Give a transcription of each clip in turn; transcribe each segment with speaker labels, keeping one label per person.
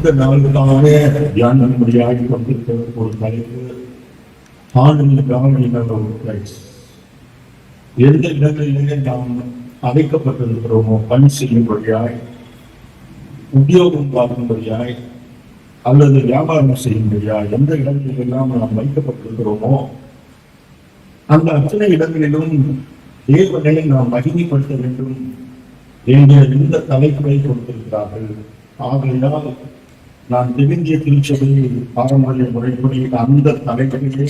Speaker 1: இந்த நாளுக்காக தியானமுடியாகி கொண்டிருக்கிற ஒரு தலைப்பு ஆண்டுகளுக்காக எந்த இடங்களிலே நாம் அழைக்கப்பட்டிருக்கிறோமோ, பணி செய்யும்படியாய், உத்தியோகம் பார்க்கும்படியாய் அல்லது வியாபாரம் செய்யும்படியாய் எந்த இடங்களிலெல்லாம் நாம் வைக்கப்பட்டிருக்கிறோமோ அந்த அத்தனை இடங்களிலும் தேவனை நாம் மகிமைப்படுத்த வேண்டும் என்ற இந்த தலைப்பை கொடுத்திருக்கிறார்கள். ஆகையால் நான் தென்னிந்திய திருச்சபையில் பாரம்பரிய முறைப்படி அந்த தலைப்பிலே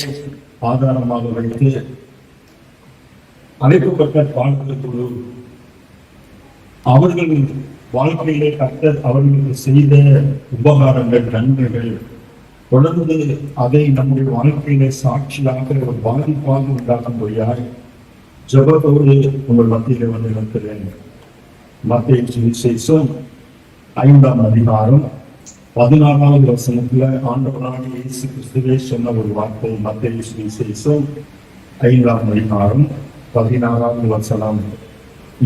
Speaker 1: ஆதாரமாக வைத்து அழைக்கப்பட்ட பாடல்களோடு அவர்கள் வாழ்க்கையிலே கர்த்தர் அவர்களுக்கு செய்த உபகாரங்கள், நன்மைகள் தொடர்ந்து அதை நம்முடைய வாழ்க்கையிலே சாட்சியாக ஒரு பாதிப்பாக உண்டாகும்படியாய் ஜெபத்தோடு உங்கள் மத்தியிலே வந்து இருக்கிறேன். மத்தேயு சுவிசேஷம் 5ஆம் அதிகாரம் 16வது வசனத்துல ஆண்டவராகிய இயேசு கிறிஸ்துவே சொன்ன ஒரு வார்த்தை. மத்தேயு சுவிசேஷம் 5ஆம் அதிகாரம் 16வது வசனம்.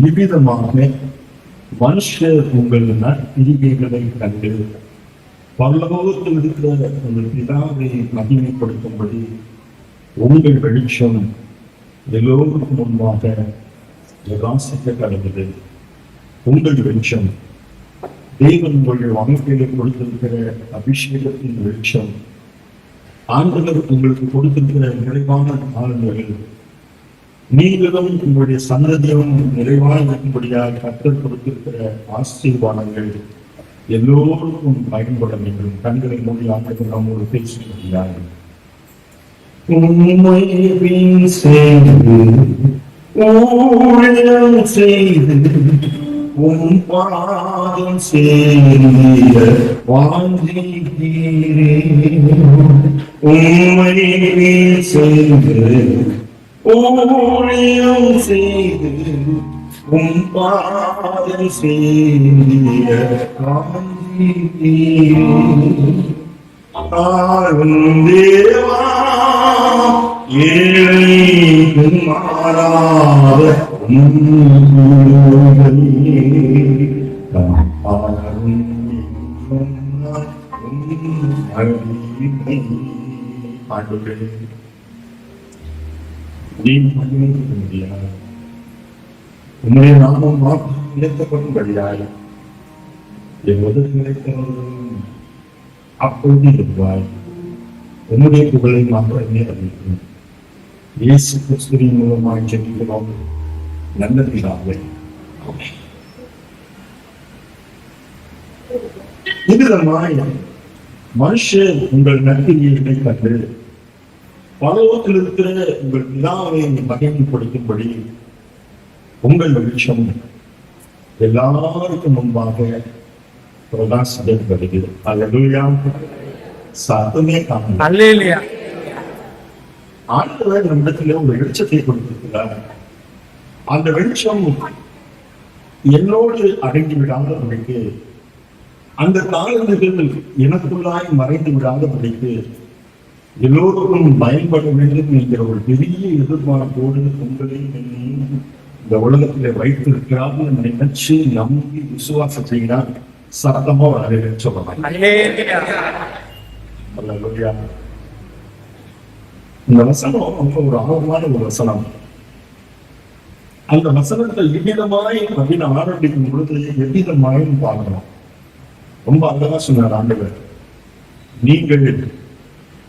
Speaker 1: இவ்விதமாக மனுஷர் உங்கள் நற்கிரியைகளை கண்டு பரலோகத்தில் இருக்கிற உங்கள் பிதாவை மகிமைப்படுத்தும்படி உங்கள் வெளிச்சம் எல்லோருக்கும் முன்பாக பிரகாசிக்க கடவுது. உங்கள் வெளிச்சம் தேவன் உங்களுடைய வாழ்க்கையில கொடுத்திருக்கிற அபிஷேகத்தின் வெளிச்சம், ஆண்டவர் உங்களுக்கு கொடுத்திருக்கிற நிறைவான ஆளுநர்கள், நீங்களும் உங்களுடைய சந்ததியும் நிறைவாக இருக்கும்படியாக கர்த்தர் கொடுத்திருக்கிற ஆசீர்வாதங்கள் எல்லோருக்கும் பயன்பட வேண்டும். கண்களை மூடி ஆண்டவர் நம்மோடு பேசுகிறார். உம்மை செய்து உம் பாதம் சேர வாஞ்சிக்கிறேன். உம்மை செய்து ஊழியம் செய்து உம் பாதம் சேர வாஞ்சிக்கிறேன். தேவா ஏழைக்கும் மாறாத உன்னுடைய நாமம் இழக்கப்படும்படியாய் என் உதவிகளை அப்போது இருப்பாய். உன்னுடைய புகழை மாத்திரமே அறிவிக்கும். இயேசு கிறிஸ்துவின் மூலமாய் ஜெபிக்கிறோம் நல்ல பிதாவே. இவ்விதமாய் மனுஷர் உங்கள் நற்கிரியைகளை கண்டு பரலோகத்தில் இருக்கிற உங்கள் பிதாவை மகிமைப்படுத்தும்படி உங்கள் வெளிச்சம் எல்லாருக்கும் முன்பாக பிரகாசிக்க வருகிறது. அல்லேலூயா. சத்தமே காணும். அல்லேலூயா. ஆண்டவர் நம்மிடத்திலே ஒரு வெளிச்சத்தை கொடுத்திருக்கிறார். அந்த வெளிச்சம் என்னோடு அடங்கி விடாதபடிக்கு, அந்த காலங்கள் எனக்குள்ளாய் மறைந்து விடாதபடிக்கு, எல்லோருக்கும் பயன்பட வேண்டும் என்கிற ஒரு பெரிய எதிர்பார்ப்போடு உங்களை இந்த உலகத்திலே வைத்திருக்கிறார் நினைச்சு நம்பி விசுவாசத்தினால் சத்தமா வர சொல்லலாம். இந்த வசனம் ரொம்ப ஒரு ஆழமான ஒரு வசனம். அந்த வசனத்தை எவ்விதமாய் அப்படின்னு ஆரம்பிக்கும் பொழுது எவ்விதமாயும் பார்க்கணும். ரொம்ப அழகா சொன்னார் ஆண்டவர், நீங்கள்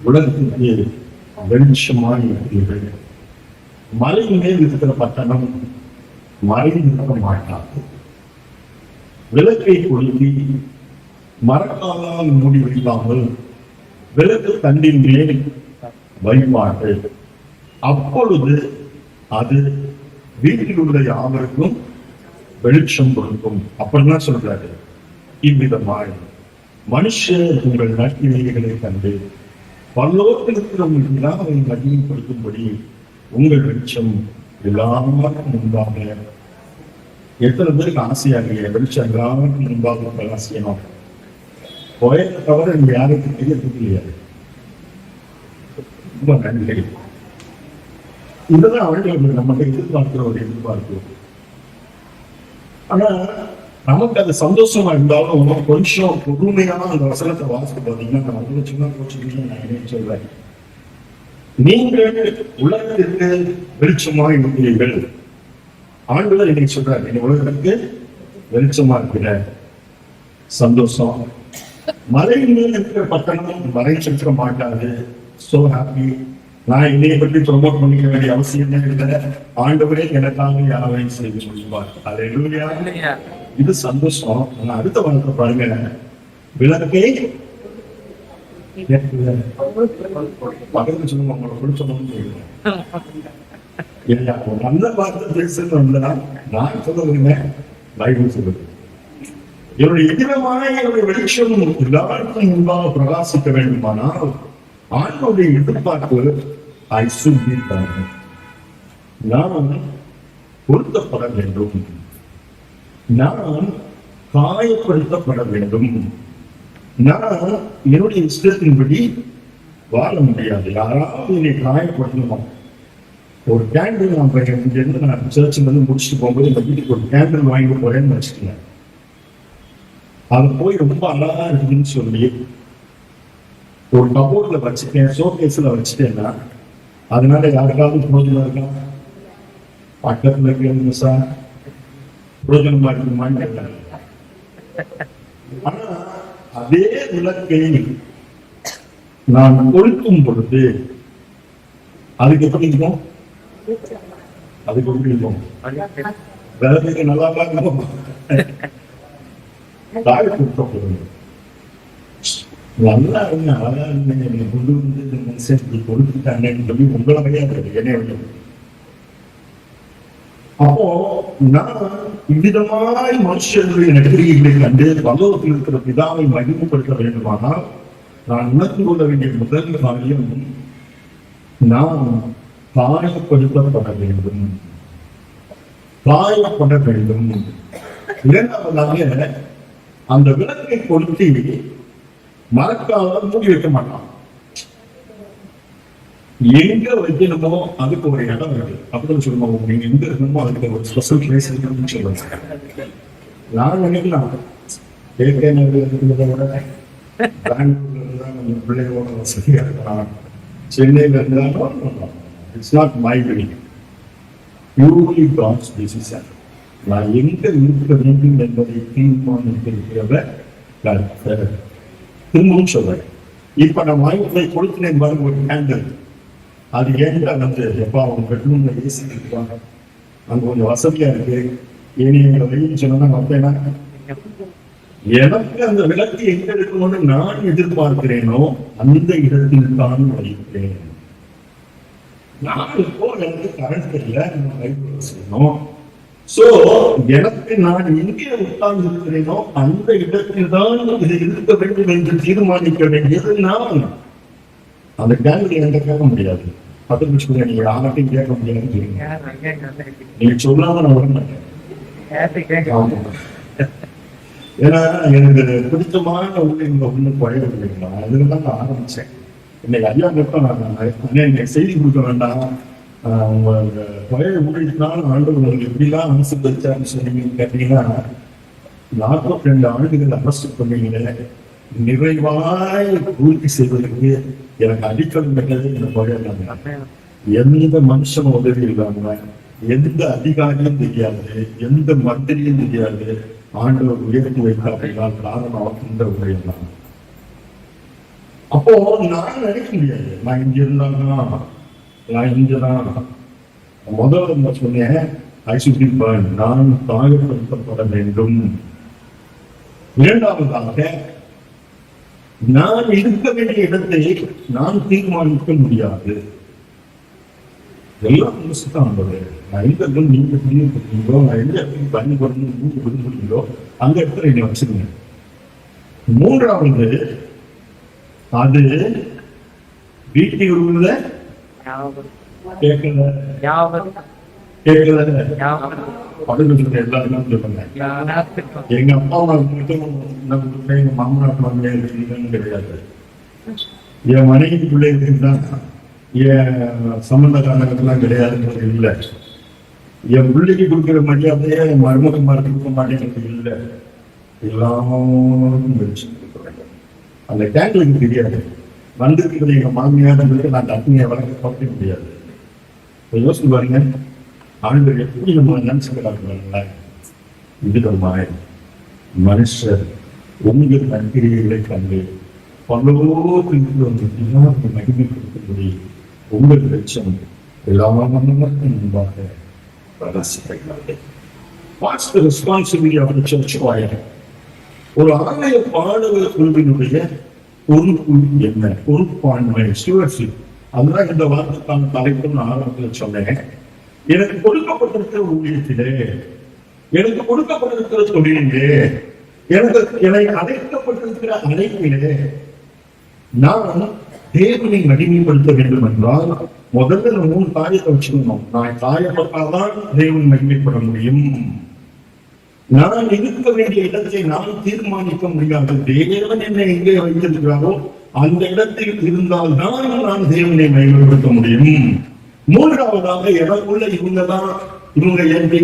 Speaker 1: உலகத்திற்கு வெளிச்சமாய் இருக்கிறீர்கள். மலை மேல் இருக்கிற பட்டணம் மறைந்திருக்க மாட்டாது. விளக்கை கொளுத்தி மரக்காலால் மூடி வைக்காமல் விளக்கு தண்டின் மேல் வைப்பார்கள். அப்பொழுது அது வீட்டில் உள்ள யாவருக்கும் வெளிச்சம் கொடுக்கும். அப்படின்னா சொல்றாரு, இவ்விதமாய் மனுஷர் உங்கள் நற்கிரியைகளை கண்டு பரலோகத்தில் இருக்கிற உங்கள் பிதாவை மகிமைப்படுத்தும்படி உங்கள் வெளிச்சம் எல்லாருக்கும் முன்பாக. எத்தனை பேருக்கு ஆசையாக வெளிச்சம் எல்லாருக்கும் முன்பாக பிரகாசிக்கணும்? கோயிலை தவிர நீங்க யாருக்கு தெரியறது இல்லையா? ரொம்ப நன்றி. இதுதான் அவர்கள் நம்ம எதிர்பார்க்கிற ஒரு எதிர்பார்ப்பு. ஆனா நமக்கு அது சந்தோஷமா இருந்தாலும் கொஞ்சம் பொறுமையான அந்த வசனத்தை வாசித்து பார்த்தீங்கன்னா நான் அவ்வளவு சின்ன போச்சுன்னு நான் என்ன சொல்றேன். நீங்கள் உலகத்திற்கு வெளிச்சமாக இருக்கிறீர்கள். ஆண்டவர் இன்னைக்கு சொல்றாரு, நீங்க உலகத்திற்கு வெளிச்சமா இருக்கிற சந்தோஷம். மலையின் மேல் இருக்கிற பட்டணம் மறைச்சிருக்க மாட்டாது. So happy. நான் என்னைய பற்றி ப்ரொமோட் பண்ணிக்க வேண்டிய அவசியம் இல்லை. ஆண்டவரே எனக்காக யாரையும் செய்து சொல்லுவார். அல்லேலூயா. இது சந்தோஷம். ஆனா அடுத்த வாரத்தை பாருங்க, விளக்கை பக்கத்துல சொல்லுங்க, உங்களை பிடிச்சோம்னு நல்ல வார்த்தை பேசுறதுனா நான் சொல்லுங்க, பைபிள் சொல்லுது. என்னுடைய எதிரமான என்னுடைய வெளிச்சம் எல்லாருக்கும் முன்பாக பிரகாசிக்க வேண்டுமானால் ஆண்டவருடைய எதிர்பார்ப்பு நான் பொருத்தப்பட வேண்டும், நான் காயப்படுத்தப்பட வேண்டும். நான் என்னுடைய இஷ்டத்தின்படி வாழ முடியாது. யாராவது என்னை காயப்படுத்தணும். ஒரு கேண்டில் நான் சர்ச்சில் இருந்து முடிச்சுட்டு போகும்போது இந்த வீட்டுக்கு ஒரு கேண்டில் வாங்கி போறேன்னு வச்சுக்கோங்க. அதை போய் ரொம்ப அழகா இருக்குன்னு சொல்லி ஒரு கபோர்ட்ல வச்சுட்டேன், ஷோகேஸ்ல வச்சுட்டேன்னா அதனால யாருக்காவது புரோஜனம் இருக்கா? பக்கத்துல கேளுங்க சார், புரோஜனமா இருக்குமான்னு கேட்டாங்க. ஆனா அதே விளக்கை நான் கொளுத்தும் பொழுது அதுக்கு எப்படி இருக்கும்? அதுக்கு எப்படி இருக்கும்? விளக்கு நல்லா இருக்கும். நல்லா இருங்க, அழகா இருந்தீங்க, நீங்க கொண்டு வந்து இந்த மனுஷன் கொடுத்துட்டாங்கன்னு சொல்லி உங்களை கிடையாது என்ன. அப்போ நான் இவ்விதமாய் மனுஷர்களுடைய நெருக்கடிகளை கண்டு பகவத்தில் இருக்கிற பிதாவை மகிமைப்படுத்த வேண்டுமானால் நான் உணர்ந்து கொள்ள வேண்டிய முதல் காரியம், நான் காயப்படுத்தப்பட வேண்டும், காயப்பட வேண்டும். இரண்டாவதாக அந்த விளக்கை கொளுத்தி மரக்கால மூடி வைக்க மாட்டான். எங்க வைக்கணுமோ அதுக்கு ஒரு இடம் இருக்கு. அப்படின்னு சொல்லுவாங்க, நீங்க எங்க இருக்கணுமோ அதுக்கு ஒரு ஸ்பெஷல் பிளேஸ் இருக்குன்னு சொல்லுவாங்க. நான் நினைக்கலாம் இருக்கிறத விட பெங்களூர்ல இருந்தா நம்ம பிள்ளைகளோட வசதியா இருக்கலாம், சென்னையில இருந்தாலும் it's not my will, purely God's decision. நான் எங்க இருக்க வேண்டும் என்பதை தீர்மானித்திருக்கிறவர் திரும்பவும் சொல்றேன். இப்ப நான் வாய்ப்பை கொடுத்தினேன் பாருங்க, ஒரு கேண்டில். அது ஏன்டா வந்து எப்பா அவங்க பெட்ரூம்ல ஏசி இருப்பாங்க, அங்க கொஞ்சம் வசதியா இருக்கு, இனி எங்களை வெயில் சொன்னா வந்தேன்னா எனக்கு அந்த விளக்கு எங்க இருக்கணும்னு நான் எதிர்பார்க்கிறேனோ அந்த இடத்தில் தான் வைக்கிறேன். நான் இப்போ எனக்கு கரண்ட் இல்லை, செய்யணும். சோ எனக்கு நான் எங்கே உட்கார்ந்து இருக்கிறேனோ அந்த இடத்தில் தான் இது இருக்க வேண்டும் என்று தீர்மானிக்க வேண்டியது நான். அந்த கேள்வி என்கிட்ட கேட்க முடியாது. பக்கத்து வச்சுக்கோங்க, நீங்க யார்ட்டையும் கேட்க முடியாதுன்னு நீங்க சொல்லாம நான் வர மாட்டேன். ஏன்னா எனக்கு பிடித்தமான ஊழியங்களை ஒண்ணு பழைய இல்லைங்களா, அதுலதான் நான் ஆரம்பிச்சேன். இன்னைக்கு ஐயா மட்டும் நான் செய்தி கொடுக்க வேண்டாம், உங்க பழைய ஊழியத்தினால ஆண்டவர் உங்களுக்கு எப்படிலாம் ஆசீர்வதிச்சாருன்னு சொன்னீங்கன்னு கேட்டீங்கன்னா, 42 ஆண்டுகள் அரசு பண்ணீங்களே, நிறைவாய் பூர்த்தி செய்வதற்கு எனக்கு அடிக்கல் மிட்டது இந்த பழைய. எந்த மனுஷன் உதவி இல்லாம, எந்த அதிகாரியும் தெரியாது, எந்த மந்திரியும் தெரியாது, ஆண்டவர் உயர்த்தி வைத்தால் காரணம் இந்த உரையம் தான். அப்போ நான் நினைக்க முடியாது நான் இங்க இருந்தாலும் நான் இங்கதான். முதல்ல நான் சொன்னேன், நான் காயப்படுத்தப்பட வேண்டும். இரண்டாவதாக நான் இருக்க வேண்டிய இடத்தை நான் தீர்மானிக்க முடியாது. எல்லாம் தான் நான் எங்க இருக்கணும், நீங்க புரியுங்களோ, நான் எந்த இடத்துக்கு பயன்படணும் நீங்க விரும்புறீங்களோ அந்த இடத்துல என்னை வச்சுருங்க. மூன்றாவது, அது வீட்டில் உள்ள கேட்கல எல்லாருமே சொல்லுங்க. எங்க அப்பா மட்டும் எங்க மாமனார் மாமியார் கிடையாது, என் மனைவி பிள்ளைகளுக்கு தான், என் சம்பந்தக்காரங்களுக்கெல்லாம் கிடையாதுன்றது இல்லை. என் பிள்ளைக்கு கொடுக்குற மரியாதையே என் மருமகமாக கொடுக்க மாட்டேங்கிறது இல்லை. எல்லாரும் வெளிச்சம் கொடுக்க வேண்டும். அந்த டேங்கிலுக்கு தெரியாது வந்திருக்கிறது எங்க மாமியார் நான் தண்ணியை வளர்க்க பார்க்க முடியாது. யோசிச்சு பாருங்க, ஆண்கள் எப்படி நம்ம நினைச்சுக்கிறாங்க. இதுகள்மாய் மனுஷர் உங்கள் நன்றிகளை கண்டு பல்லோருக்கு மகிமை கொடுக்கும்படி உங்கள் வெளிச்சம் எல்லாருக்கும் முன்பாக பிரகாசிக்கிறது. What's the responsibility of the church choir? ஒரு ஆலய பாடல் குழுவினுடைய பொறுப்பு என்ன? பொறுப்பாண்மை, ஸ்டூவர்ஷிப். அதுதான் இந்த வாரத்துக்கான தலைப்பு நான் ஆரம்பத்தில் சொன்னேன். எனக்கு கொடுக்கப்பட்டிருக்கிற ஊழியத்திலே, எனக்கு கொடுக்கப்பட்டிருக்கிற தொழிலே, என்னை அழைக்கப்பட்டிருக்கிற அழைப்பிலே நான் தேவனை மகிமைப்படுத்த வேண்டும் என்றால் முதல்ல 3 காரியத்தை வச்சுக்கணும். நான் காயப்பட்டால்தான் தேவன் மகிமைப்பட முடியும். நான் இருக்க வேண்டிய இடத்தை நான் தீர்மானிக்க முடியாது. தேவன் என்னை எங்கே வைத்திருக்கிறாரோ அந்த இடத்தில் இருந்தால்தான் நான் தேவனை மகிமைப்படுத்த முடியும். 3வதாக எனக்குள்ள இவங்க எனக்கு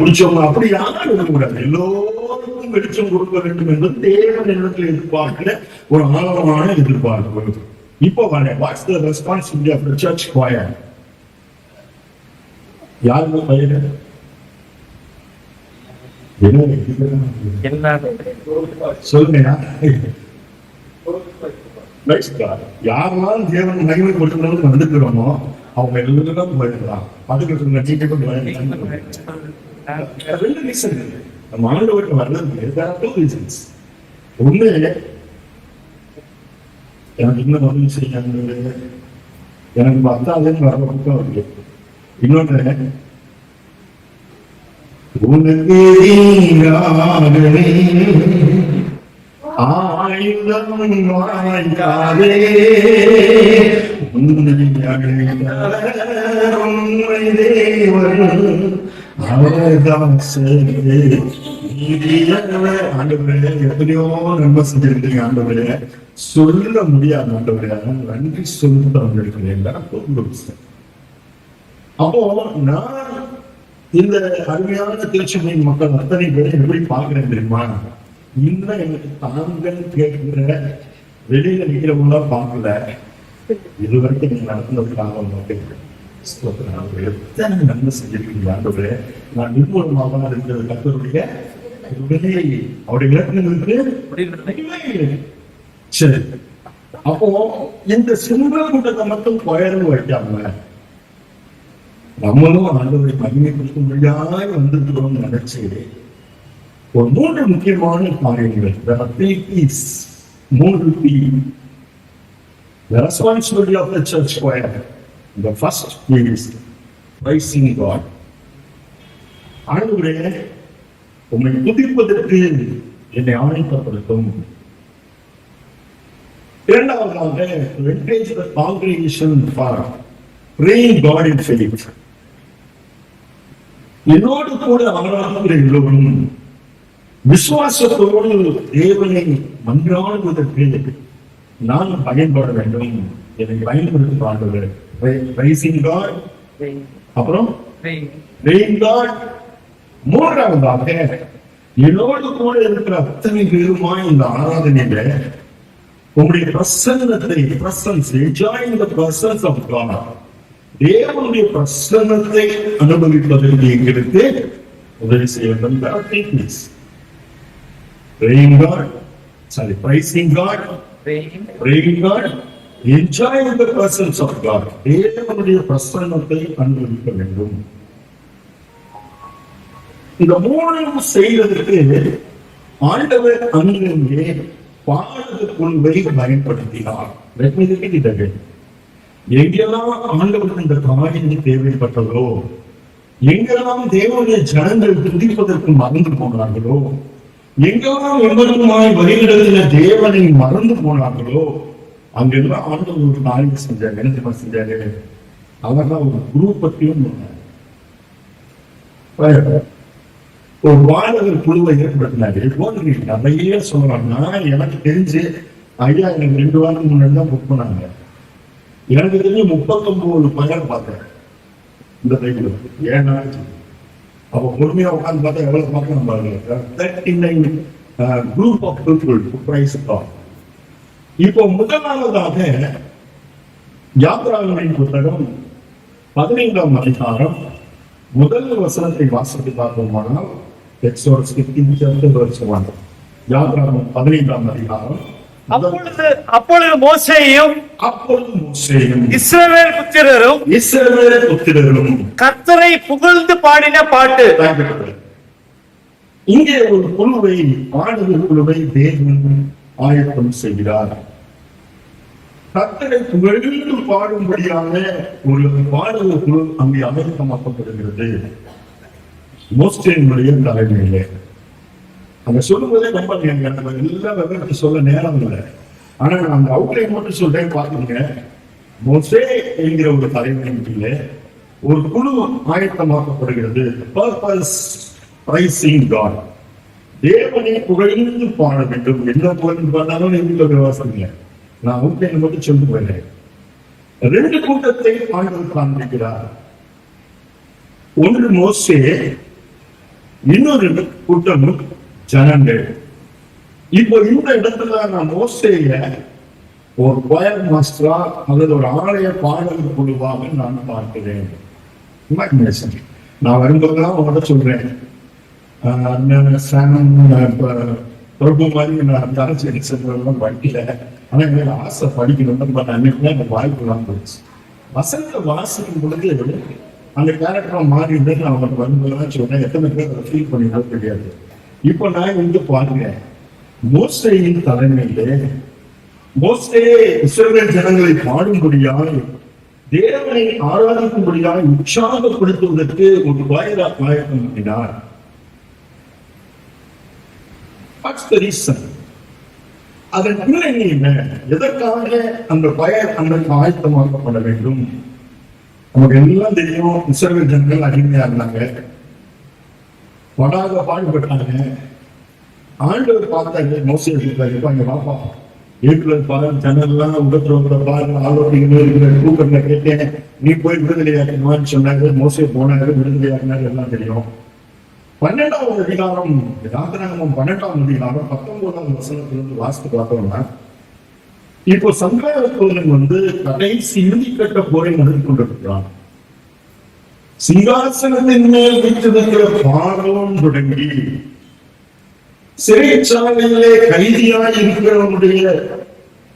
Speaker 1: பிடிச்சவங்க அப்படி யாரும் இருக்கக்கூடாது. எல்லோருக்கும் வெளிச்சம் கொடுக்க வேண்டும் என்று தேவன் இடத்தில் எதிர்பார்க்கிற ஒரு ஆழமான எதிர்பார்ப்பு. இப்போ what's the responsibility of the church choir? யாருக்கு பயிர் சொல்லுங்க. யாரெல்லாம் தேவன் மகிமைப்படுத்தணும்னு வந்துக்கிறோமோ அவங்க எல்லாரும் போயிடலாம். ரெண்டு ரீசன் நம்ம ஆண்டவருக்கு வர்றது. ஒண்ணு, எனக்கு இன்னும் உதவி செய்ய எனக்கு பத்தாதுன்னு வர பக்கம் இருக்கு. இன்னொன்னு, உனக்கு ஆயுதம் வாய்க்காதே உண்மை தேவன் அவர்தான் ஆண்டவரே. எத்தனையோ நன்மை செஞ்சிருக்கீங்க ஆண்டவரே, சொல்ல முடியாது ஆண்டவரே. நன்றி சொல்லிட்டு அவங்களுக்கு எல்லாரும். அப்போ நான் இந்த அருமையான திருச்சபை மக்கள் அத்தனை பேரை எப்படி பார்க்கிறேன் தெரியுமா? இன்னும் எனக்கு தாங்கள் கேட்கிற வெளியில நிக்கிறவங்களா பார்க்கல. இதுவரைக்கும் நீங்க நடந்ததுக்காக எத்தனை நன்மை செஞ்சிருக்கீங்க ஆண்டவரே. நான் நிர்மூலமாக இருக்கிற கர்த்தருடைய அவருடைய இலக்கணங்களுக்கு சரி. அப்போ இந்த சிங்கள் கூட்டத்தை மட்டும் கொயர்னு வைக்காம நம்மளும் ஆண்டவரை மகிமைப்படுத்த முடியாய் வந்திருக்கிறோம்னு நினைச்சு ஒரு 3 முக்கியமான காரியங்கள். The responsibility of the church choir. The first is praising God. ஆண்டவரே, உம்மை துதிப்பதற்கு என்னை ஆயத்தப்படுத்தும். இரண்டாவதாக, encourage the congregation for praying God in faith. என்னோடு கூட ஆராதிக்கிற எல்லோரும் விசுவாசத்தோடு தேவனை மன்றாடுவதற்கு நான் பயன்பட வேண்டும். என்னை பயன்படுத்த பிரைசிங் காட். அப்புறம் மூன்றாவதாக, என்னோடு கூட இருக்கிற அத்தனை பேருமாய் இந்த ஆராதனையில உங்களுடைய பிரசன்னத்தை தேவனுடைய பிரசன்னத்தை அனுபவிப்பதற்கு எங்களுக்கு உதவி செய்ய வேண்டும். Praying God, praising God, praying God, enjoying the presence of God. தேவனுடைய பிரசன்னத்தை அனுபவிக்க வேண்டும். இந்த 3 செய்வதற்கு ஆண்டவர் அங்கே பாடல் குழுவை பயன்படுத்தினார். எங்கெல்லாம் ஆண்டவருக்கு இந்த காரியம் தேவைப்பட்டதோ, எங்கெல்லாம் தேவனுடைய ஜனங்கள் துதிப்பதற்கு மறந்து போனார்களோ, எங்கெல்லாம் எவ்வளவுமாய் வழியிடத்துல தேவனை மறந்து போனார்களோ, அங்கெல்லாம் ஆண்டவர் ஒரு காரியம் செஞ்சாங்க. என்ன செஞ்சாரு? அவர்தான் ஒரு குரூப்பத்தையும் ஒரு வாடகர் குழுவை ஏற்படுத்தினாரு. நிறைய சொல்றாங்கன்னா, எனக்கு தெரிஞ்சு ஐயா எனக்கு 2 வாரம் முன்னாடி தான் புக் பண்ணாங்க. எனக்கு தெரிஞ்சு 39 பேர் பார்த்தேன். இந்த டைப்ல ஏன்னா அப்ப பொறுமையா உட்காந்து பார்த்தா எவ்வளவு பார்க்கணும் பாருங்க. 39 group of people praise God. இப்போ முதலாவதாக யாத்ராகமத்தின் புத்தகம் 15ஆம் அதிகாரம் முதல் வசனத்தை வாசித்து பார்ப்போமானால், எக்ஸோடஸ் 15 chapter verse 1. யாத்ராகமம் 15ஆம் அதிகாரம்.
Speaker 2: அப்பொழுது மோசேயும் இஸ்ரவேல் புத்திரரும் கர்த்தரை புகழ்ந்து பாடின பாட்டு.
Speaker 1: இங்கே ஒரு குழுவை பாடல் குழுவை தேவன் ஆயத்தம் செய்கிறார். கர்த்தரை புகழ்ந்து பாடும்படியான ஒரு பாடல் குழு அங்கே அமைக்கமாக்கப்படுகிறது மோசேயினுடைய தலைமையிலே. அங்க சொல்லும்போதே ரொம்ப நம்ம எல்லா விவரத்தை சொல்ல நேரம் இல்லை. ஆனா நான் அந்த அவுட்லைன் மட்டும் சொல்றேன் பாத்துங்க. மோசே என்கிற ஒரு தலைவரின் கீழே ஒரு குழு ஆயத்தமாக்கப்படுகிறது. Purpose pricing God. தேவனை புகழ்ந்து பாட வேண்டும். என்ன புகழ்ந்து பாடாலும் எங்களுக்கு விவசாயம் இல்லை. நான் அவுட்லைன் மட்டும் சொல்லிட்டு போயிடுறேன். 2 கூட்டத்தை ஆண்டவர் காண்பிக்கிறார். ஒன்று மோசே, இன்னொரு கூட்டம் ஜனங்கள். இப்போ இந்த இடத்துல நான் மோசேய ஒரு கொயர் மாஸ்டரா அல்லது ஒரு ஆலய பாடல் குழுவாக நான் பார்க்கிறேன். நான் வரும்போதுதான் உங்கள்கிட்ட சொல்றேன், பிரபு மாதிரி நான் தாரச்சேரி செல்வெல்லாம் படிக்கல. ஆனா எனக்கு ஆசை படிக்கணும்னு. பட் அன்னைக்குதான் எனக்கு வாய்ப்புலாம் போயிடுச்சு. வசனத்தை வாசிக்கும் பொழுது அந்த கேரக்டரா மாறி இருந்தது. நான் அவங்களுக்கு வரும்போதுதான் சொல்றேன். எத்தனை பேர் அதை ஃபீல் பண்ணினாலும் தெரியாது. இப்போ நான் இங்க பாருங்க, மோசேயின் தலைமையிலே மோசே இஸ்ரவேல் ஜனங்களை பாடும்படியாய் தேவனை ஆராதிக்கும்படியாய் உற்சாகப்படுத்துவதற்கு ஒரு ஆயத்தம் பண்ணினார். அதன் பின்னணி என்ன? எதற்காக அந்த ஆயத்தமாக்கப்பட வேண்டும்? நமக்கு எல்லாம் தெரியும். இஸ்ரவேல் ஜனங்கள் அடிமையா இருந்தாங்க, படாக பாடுபட்டாங்க. ஆண்டவர் பார்த்தாரு, மோசே சொல்றாரு, அங்க பாப்பா வீட்டுல பாரு, ஜனல்லாம் உடத்துல பாரு, ஆலோசனை கூப்பிட்டு கேட்டேன், நீ போய் விடுதலையாக்கணுமான்னு சொன்னாரு. மோசே போனாரு, விடுதலையாக்கினாரு, எல்லாம் தெரியும். 12ஆம் அதிகாரம் யாத்திராகமம் 12ஆம் அதிகாரம் 19ஆம் வசனத்திலிருந்து வாசித்து பார்த்தோம்னா, இப்போ சங்காரத்தோழன் கடைசி இறுதி கட்ட போரை நடத்தி கொண்டிருக்கிறான். சிங்காசனத்தின் மேல் வீற்றிருக்கிற பார்வோன் தொடங்கி சிறைச்சாலையிலே கைதியாய் இருக்கிறவனுடைய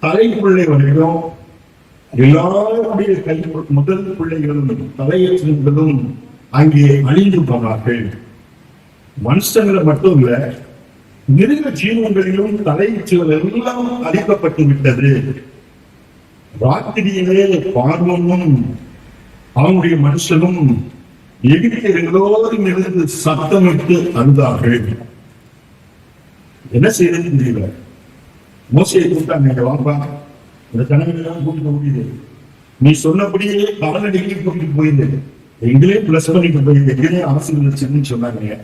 Speaker 1: தலைப்பிள்ளை வரைக்கும் எல்லாருடைய முதல் பிள்ளைகளும் தலையேற்றங்களும் அங்கே அழிந்து போனார்கள். மனுஷங்களை மட்டும் இல்ல, மிருக ஜீவன்களிலும் தலையீச்சுகள் எல்லாம் அழிக்கப்பட்டு விட்டது. ராத்திரியிலே பார்வோனும் அவனுடைய மனுஷனும் எகிப்தியர் எல்லோரும் இருந்து சத்தமிட்டு அழுதார்கள். என்ன செய்யறதுன்னு தெரியல. மோசையை கூப்பிட்டாங்க, வாப்பா இந்த ஜனங்களெல்லாம் கூட்டிட்டு முடியுது, நீ சொன்னபடியே காலடிக்கு கூட்டிட்டு போயிருந்தது, எங்களே பிளஸ் பண்ணிட்டு போயிருது, எங்களே ஆசீர்வதிச்சுன்னு சொன்னாங்க.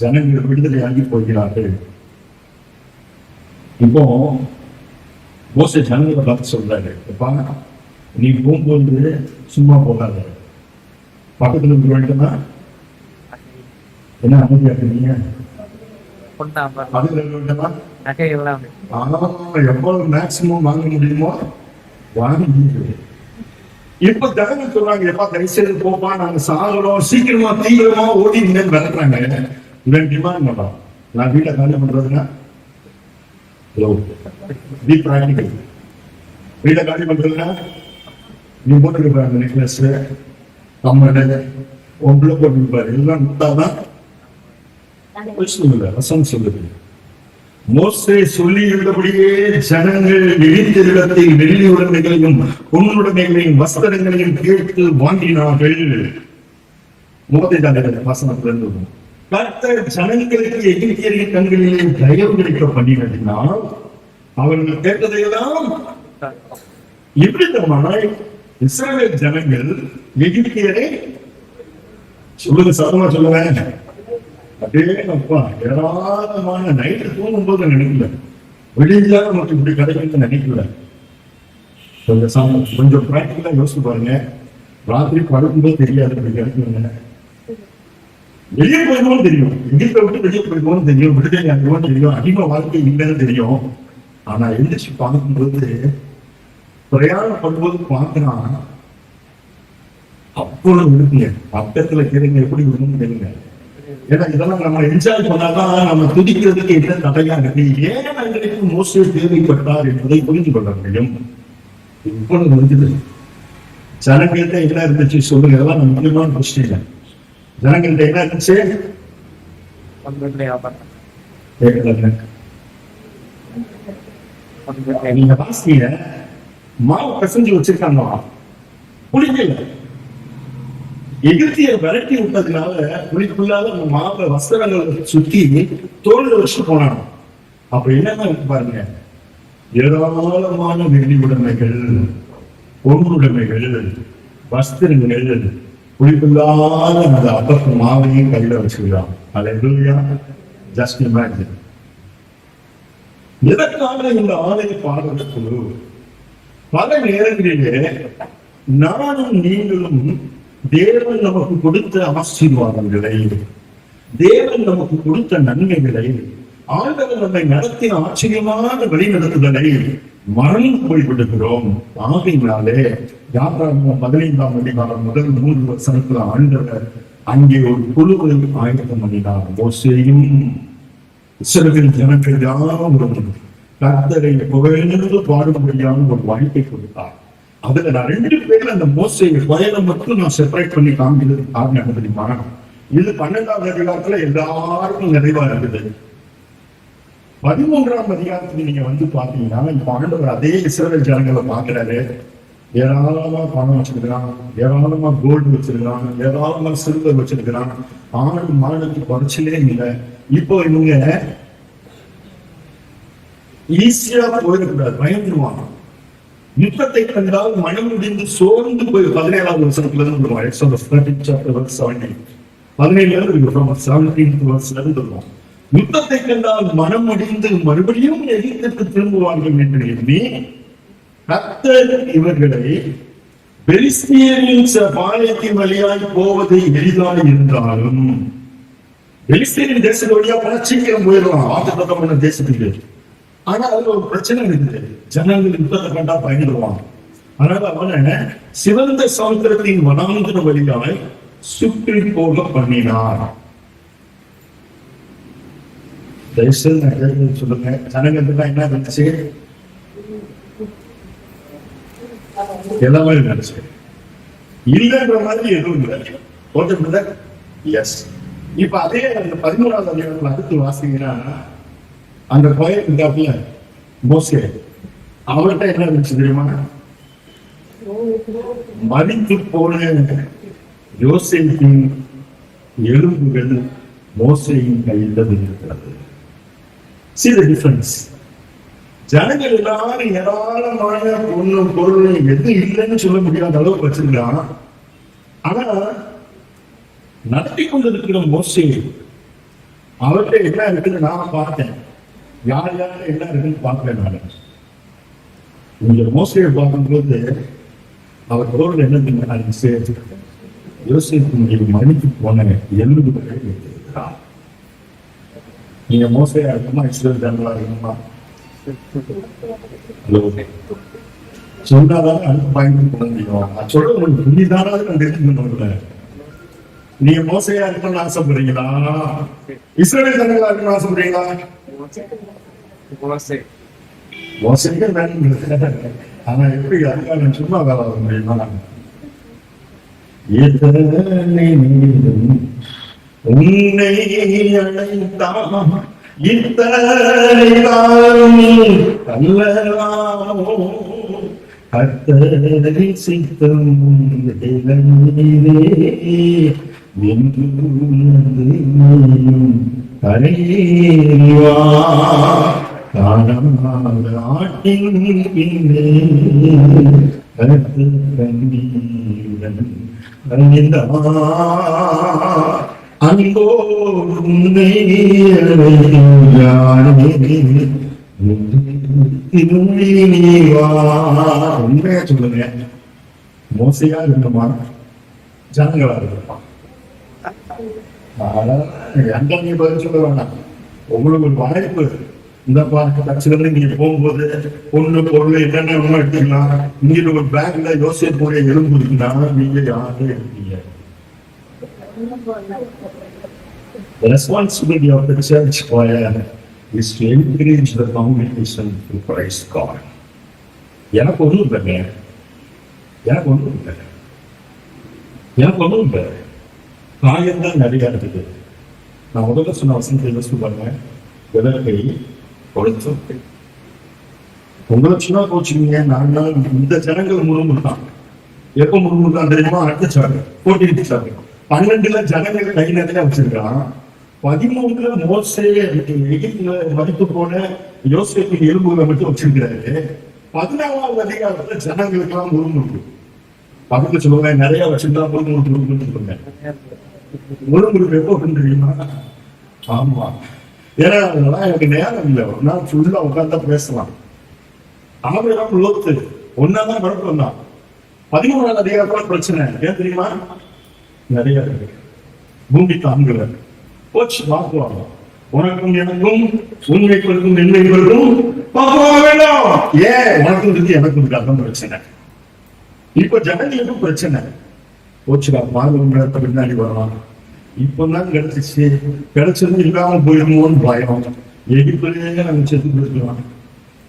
Speaker 1: ஜனங்கள் விடுதலை ஆகி போகிறார்கள். இப்போ மோசே ஜனங்களை பார்த்து சொல்றாரு, நீ போகும்போது சும்மா போகாத, பக்கத்துல இருக்க வேண்டுமா? என்ன அமைதியா இருக்கீங்க? எவ்வளவு மேக்சிமம் வாங்க முடியுமோ வாங்கி. இப்ப ஜனங்கள் சொல்றாங்க, எப்பா தயவுசெய்து போப்பா, நாங்க சாகுறோம், சீக்கிரமா தீவிரமா ஓடி மிரட்டுறாங்க. இவன் டிமாண்ட் பண்ணலாம், நான் வீட்டை காலி பண்றதுன்னா வீட்டை காலி பண்றதுன்னா நீ போட்டுருப்பாரு நெக்லஸ், கம்மல, ஒன்றுல போட்டுருப்பாரு, எல்லாம் விட்டாதான் வசனம் சொல்லுது. மோசே சொல்லி இருந்தபடியே ஜனங்கள் இழித்திருடத்தில் வெள்ளி உடைமைகளையும் பொன்னுடைமைகளையும் வஸ்திரங்களையும் கேட்டு வாங்கினார்கள். மோசே தான் வசனத்திலிருந்து கர்த்தர் ஜனங்களுக்கு எகிப்தியரின் கண்களிலே தயவு கிடைக்க பண்ணினால் அவர்கள் கேட்டதையெல்லாம் இப்படித்தமாய் இஸ்ரவேல் ஜனங்கள் எகிப்தியரை சொல்லுங்க, சத்தமா சொல்லுவேன், அப்படியே அப்பா ஏராளமான நைட்டு தூங்கும் போது நினைக்கல, வெளியில நமக்கு இப்படி கிடைக்குன்னு நினைக்கல. கொஞ்சம் பிராக்டிகலா யோசிச்சு பாருங்க. ராத்திரி படுக்கும்போது தெரியாது கிடைக்குங்க. வெளியே போயிருவோம் தெரியும், எங்கிட்ட விட்டு வெளியே போயிருவோம் தெரியும், விடுதலை அனுபவம் தெரியும், அடிமை வாழ்க்கை இல்லைன்னு தெரியும். ஆனா எந்திரிச்சு பார்க்கும்போது பிரயாணம் பண்ணும்போது பார்க்கலாம் அப்பொழுது இருக்குங்க. பக்கத்துல கேளுங்க எப்படி விடணும்னு கேளுங்க. ஏன்னா இதெல்லாம் நம்ம என்ஜாய் பண்ணாதான் நம்ம துதிக்கிறதுக்கு என்ன தடையா இருக்கு. ஏன் அன்றைக்கு மோசே தேவைப்பட்டார் என்பதை புரிந்து கொள்ள முடியும். இப்பொழுது இருக்குது ஜனங்கள்கிட்ட என்ன இருந்துச்சு சொல்லுங்க. இதெல்லாம் நம்ம முக்கியமான கொஸ்டின். ஜனங்கள்கிட்ட என்ன இருந்துச்சு நீங்க வாசிங்க. மாவு பிசைஞ்சு வச்சிருக்காங்க, புளிக்கல. எகிப்தியர் விரட்டி விட்டதுனால புளிக்குள்ளாத அந்த மாவை வஸ்திரங்களை சுத்தி தோல்ல வச்சு போனாங்க. அப்ப என்னன்னா பாருங்க, ஏராளமான வெள்ளி உடைமைகள், பொருளுடைமைகள், வஸ்திரங்கள், புளிக்குள்ளாத அந்த அப்பத்து மாவையும் கையில வச்சுக்கிறான். அல்லேலூயா. Just imagine. எதற்காக இந்த ஆலய பாடல் குழு பல நேரங்களிலே நானும் நீங்களும் தேவன் நமக்கு கொடுத்த ஆசீர்வாதங்களை, தேவன் நமக்கு கொடுத்த நன்மைகளை, ஆண்டவர் நம்மை நடத்தின ஆச்சரியமான வழிநடத்துதலை மறந்து போய்விடுகிறோம். ஆகையினாலே யாத்ராகமம் 15ஆம் அதிகாரம் முதல் 3 வசனத்துல ஆண்டவர் அங்கே ஒரு குழுவை ஆயத்தம் பண்ணினார். மோசேயும் இஸ்ரவேல் ஜனங்கள் யாவரும் கர்த்தரை புகழ்ந்து பாடும்படியான ஒரு வாய்ப்பை கொடுத்தார். அதுல நான் 2 பேர்ல அந்த மோசே வயலை மட்டும் நான் செப்பரேட் பண்ணி காமிக்கிறது காரணம் தெரியுமா? இது 12ஆவது அதிகாரத்துல எல்லாருக்கும் நிறைவா இருக்குது. 13ஆம் அதிகாரத்துல நீங்க வந்து பாத்தீங்கன்னா இப்ப ஆண்டவர் அதே இஸ்ரவேல் ஜனங்களை பாக்குறாரு. ஏராளமா பணம் வச்சிருக்கிறான், ஏராளமா கோல்டு வச்சிருக்கிறான், ஏராளமா சில்வர் வச்சிருக்கிறான், ஆடு மாடுக்கு குறைச்சலே இல்லை. இப்போ இவங்க ஈஸியா போயிடக்கூடாது, பயந்துருவாங்க. யுத்தத்தை கண்டால் மனம் முடிந்து சோர்ந்து போய் 17ஆவது வருஷத்துல இருந்து வருவோம். 17 யுத்தத்தை கண்டால் மனம் முடிந்து மறுபடியும் எகிப்துக்கு திரும்புவார்கள் என்று எண்ணி கர்த்தர் இவர்களை பெலிஸ்தியரின் பாளையத்தின் வழியாய் போவது எளிதாய் இருந்தாலும், பெலிஸ்தியரின் தேசத்து வழியா போனா சீக்கிரம் போயிடலாம் வாக்குத்தத்தமான தேசத்துக்கு. ஆனா அதுல ஒரு பிரச்சனை இருக்குது, ஜனங்கள் யுத்தத்தை கண்டா பயந்துடுவாங்க. அதனால அவனை சிவந்த சமுத்திரத்தின் வனாந்திர வழியாய் சுற்றி போக பண்ணினார். சொல்லுங்க, ஜனங்களுக்கு என்ன இருந்துச்சு? எல்லாமே நினைச்சு இல்லைன்ற மாதிரி எதுவும் இல்லை. ஓகே. எஸ். இப்ப அதே அந்த 13ஆவது அதிகாரத்துல அடுத்து வாசிங்கன்னா அந்த பையன் இருந்தாப்புல மோசே, அவர்கிட்ட என்ன இருந்துச்சு தெரியுமா? மறித்து போன யோசேப்பின் எலும்புகள் மோசேயின் கையில் இருக்கிறது. See the difference. ஜனங்கள் எல்லாரும் ஏராளமான பொண்ணும் பொருளும் எது இல்லைன்னு சொல்ல முடியாத அளவுக்கு வச்சிருக்கான். ஆனா நடத்தி கொண்டிருக்கிற மோசே அவர்கிட்ட என்ன இருக்குன்னு நான் பார்த்தேன். யார் யாரு என்ன இருக்குன்னு பார்க்கிறேன். நான் இந்த மோசையை பார்க்கும்போது அவர் பொருள் என்ன சேர்த்து யோசிப்பு மணிக்கு போன எலும்புகளை வைத்திருக்கிறார். நீங்க மோசையா இருக்குமா இஸ்ரேல் ஜனங்களா இருக்குமா? சொன்னாதான் அடுத்து பயன்படுத்த பண்ண முடியும். சொல்ல உங்களுக்கு புரியுதானாவது நான் தெரிஞ்சுக்கணும்ல. நீங்க மோசையா இருக்கணும்னு ஆசைப்படுறீங்களா? இஸ்ரேல் ஜனங்களா இருக்கணும்னு ஆசைப்படுறீங்களா? மோசைக்கு வேணும். ஆனா எப்படி அதுக்காக சும்மா வேலை வர முடியுமா? உன்னை அழைத்தான் இத்தனைதாரும் அல்லலாமோ கர்த்தரை சித்தம் இளநீரே கரையேறிவா காணாத ஆட்டின் பின்னே கர்த்தர் கண்ணீருடன் அன்போ உன்னை உண்மையா சொல்லுங்க. மோசையா இருக்கணுமா? ஜனங்களா இருப்பான். எந்த நீ பதில் சொல்ல வேணாம். உங்களுக்கு ஒரு வாய்ப்பு இந்த கட்சியில நீங்க போகும்போது பொண்ணு பொருள் என்னென்ன ஒண்ணு எடுத்துக்கலாம். இங்க ஒரு பேங்க்ல யோசிக்கக்கூடிய எலும்பு இருக்குன்னா நீங்க யாரும் எடுத்தீங்க. The responsibility of the church choir is to encourage the congregation to praise God. எனக்கு ஒன்றும் இல்லைங்க, எனக்கு ஒன்றும் இல்லை, எனக்கு ஒன்றும் இல்லை. காயம்தான் நிறைய இருக்குது. நான் முதல்ல சொன்ன வசனத்தை யோசிச்சு பாருங்க. விதவை கொடுத்து உங்களை சொன்னா கோச்சுங்க. நான் இந்த ஜனங்கள் முழுமுட்டான். எப்ப முழுமுட்டான் தெரியுமா? அடுத்த சாரு போட்டி சாரு 12 ஜனங்கள் கை நிறைய வச்சிருக்கான். 13 மோசையை மதிப்பு போன யோசேப்பின் எலும்புகளை மட்டும் வச்சிருக்கிறாரு. 14வது அதிகாரத்துல ஜனங்களுக்கு எல்லாம் முழுமுறுக்கு பக்கத்துல சொல்லுவாங்க. நிறைய வச்சிருந்தா முழுமுறுக்கு சொல்லுங்க. முழுமுறுக்கு எப்போ தெரியுமா? ஆமா, ஏன்னா அதெல்லாம் எனக்கு நேரம் இல்லை. ஒரு நாள் ஃபுல்லா உட்கார்ந்தா பேசலாம். ஆபிரகாம் லோத்து ஒன்னாதான் குழப்பம் வந்தான். 13வது அதிகாரத்துல பிரச்சனை ஏன் தெரியுமா? நிறைய இருக்கு. பூமி தாங்குல போச்சு வாக்குவாங்க. உனக்கும் எனக்கும் உண்மைக்கும் நன்மைகளுக்கும் வேண்டாம். ஏன் உனக்கும் இருக்கு எனக்கும் இருக்கு, அதான் பிரச்சனை. இப்ப ஜனங்களுக்கும் பிரச்சனை போச்சுடா. பார்வை பின்னாடி வரலாம். இப்பதான் கிடைச்சிச்சு, கிடைச்சது இல்லாம போயிருமோன்னு பயம். எகிப்திலேயே நாங்க செத்து போயிருக்கலாம்.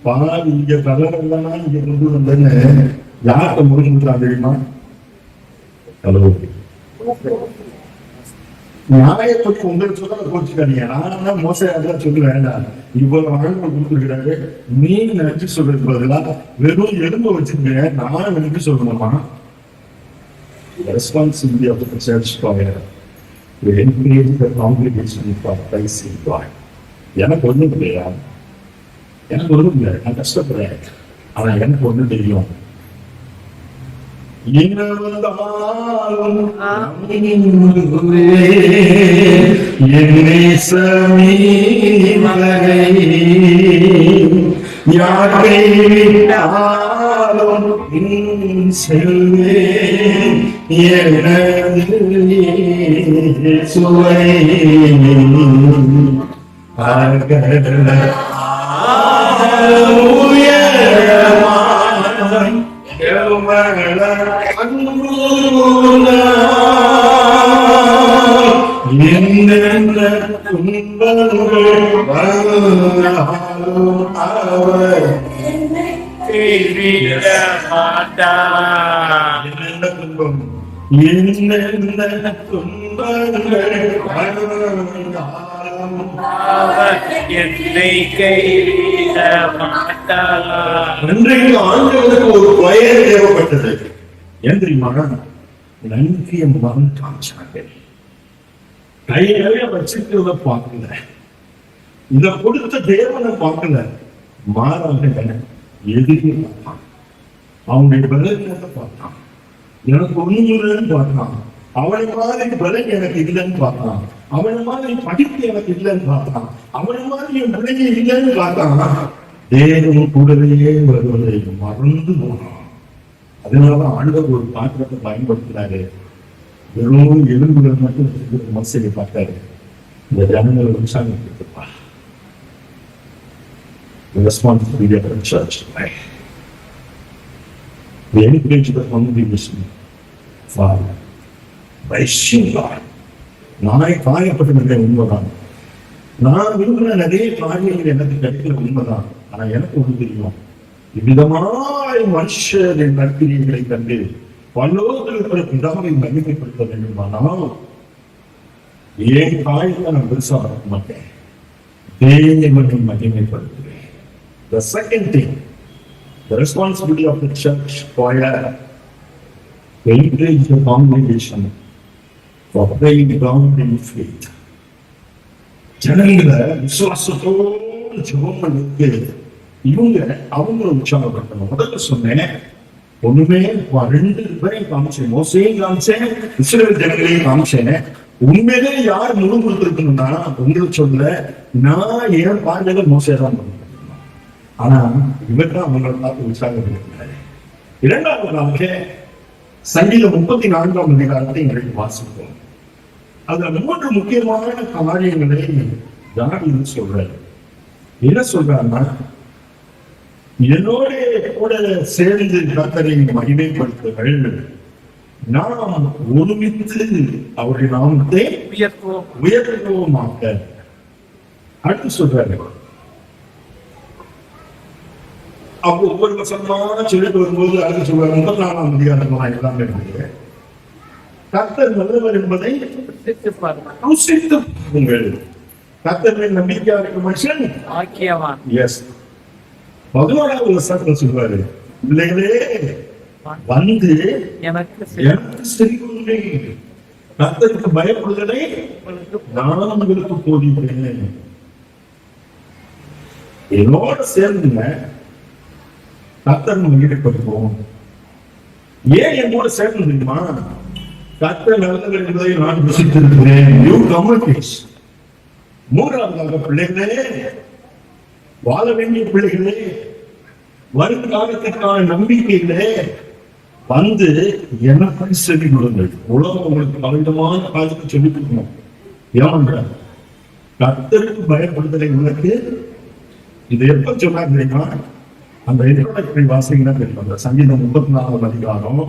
Speaker 1: பால் இங்க கலரெல்லாம் இங்க கொண்டு வந்தேன்னு யார்கிட்ட முடிஞ்சுட்டான் தெரியுமா? ஹலோ, நியாயப்படி உங்களுக்கு சொல்ல கோச்சுக்காதீங்க. நான் மோசம் சொல்ல வேண்டாம். இவ்வளவு ஆண்கள் கொடுத்துருக்கிறாரு, நீ நன்றி சொல்றதுக்கு பதிலா வெறும் எலும்பு வச்சிருக்கேன் நான் நன்றி சொல்லணுமா? Responsibility of the church choir to encourage the congregation for praising God. எனக்கு ஒண்ணும் இல்லையா, எனக்கு ஒண்ணும் இல்லை, நான் கஷ்டப்படுறேன். ஆனா எனக்கு ஒண்ணும் தெரியும். ஆண்களுக்கு ஒரு பயன் தேவைப்பட்டது. ஏன் தெரியுமா? நன்றிய மகன் காமிச்சாங்க. கையில வச்சுக்கிறத பார்க்கல, இத கொடுத்த தேவனை பார்க்கல, மாறாக எதிரி பார்த்தான். அவனுடைய பலத்தை பார்த்தான். எனக்கு ஒண்ணும் இல்லைன்னு பார்த்தான். அவனை மாதிரி பலன் எனக்கு இல்லைன்னு பார்த்தான். அவனை மாதிரி படிப்பு எனக்கு இல்லைன்னு பார்த்தான். அவனை மாதிரி என் பிள்ளைங்க இல்லைன்னு பார்த்தான். தேவன் கூடவே வருவதை மறந்து போனான். அதனாலதான் ஆண்டவர் ஒரு பாத்திரத்தை பயன்படுத்தினாரு. வெறும் எலும்புகள் மட்டும் மனசை பார்த்தாரு. இந்த ஜனங்களை உற்சாகப்படுத்தப்பா. Responsibility of the church. We encourage the congregation. Father, praising God. நானே காயப்பட்ட உண்மைதான். நான் விரும்பின நிறைய காரியங்கள் எனக்கு கிடைக்கிற உண்மைதான். ஆனா எனக்கு ஒன்று தெரியும், இவ்விதமாய் மனுஷர் என் நற்கிரியைகளை கண்டு பல்லோர்கள் இருக்கிற பிதாவை மகிமைப்படுத்த வேண்டுமானால் ஏன் காயத்தை நான் பெருசா பார்க்க மாட்டேன், தேவனை மகிமைப்படுத்துவேன். The second thing, the responsibility of the church choir to encourage the congregation for praying God in faith. ஜனங்களை விசுவாசத்தோடு ஜெபம் பண்ணிட்டு இவங்க அவங்களை உற்சாகப்படுத்தணும். முதல்ல சொன்னேன், ஒண்ணுமே 2 பேரையும் காமிச்சேன், மோசையும் காமிச்சேன், இஸ்ரவேல் ஜனங்களையும் காமிச்சேன். உண்மையிலே யார் முழு கொடுத்திருக்கணும்னா உங்களுக்கு சொல்ல, நான் ஏன் பார்வையில மோசையதான் பண்ணேன். ஆனா இவர்தான் அவங்களை பார்த்து உற்சாகப்படுத்தினாரு. 2வது சங்கீதம் 34ஆம் அதிகாரத்தை இன்றைக்கு வாசிப்போம். அதுல 3 முக்கியமான காரியங்களை தாவீது சொல்றாரு. என்ன சொல்றாருன்னா, என்னோட கூட சேர்ந்து கர்த்தரை மகிமைப்படுத்துங்கள், நாம் ஒருமித்து அவருடைய நாமத்தை உயர்த்துவோமாக. அடுத்து சொல்றாரு, அப்போ ஒவ்வொரு வசனமா சொல்லிட்டு வரும்போது அடுத்து சொல்றாரு, 34ஆம் அதிகாரமா எல்லாமே இருக்கு. கர்த்தர் நல்லவர் என்பதை ருசித்து பாருங்கள். கர்த்தரின் நம்பிக்கையா இருக்க மனுஷன்
Speaker 2: ஆக்கியவான்.
Speaker 1: எஸ். 11ஆவது வசனத்துல சொல்றாரு, பிள்ளைகளே வந்து எனக்கு செய்யுங்கள், கர்த்தருக்கு பயப்படுதலை நான் உங்களுக்கு போதிக்கிறேன். என்னோட சேர்ந்துங்க கர்த்தர் ஈடுபடுவோம். ஏன் என் கூட சேர்ந்து தெரியுமா? கர்த்தர் நல்லவர் என்பதை நான் ருசித்திருக்கிறேன். You communicate. 3ஆவதாக, பிள்ளைகளே, வாழ வேண்டிய பிள்ளைகளே, வருங்காலத்திற்கான நம்பிக்கைகளே, வந்து எனக்கு செவி கொடுங்கள். உலகம் உங்களுக்கு பலவிதமான காலத்தை சொல்லிக் கொடுக்கணும். ஏமாண்ட கர்த்தருக்கு பயப்படுதலை உனக்கு இது எப்ப சொன்னாங்க தெரியுமா? அந்த இன்ட்ரோடக்டரி வாசிங்கன்னா தெரியும். அந்த சங்கீதம் 34ஆம் அதிகாரம்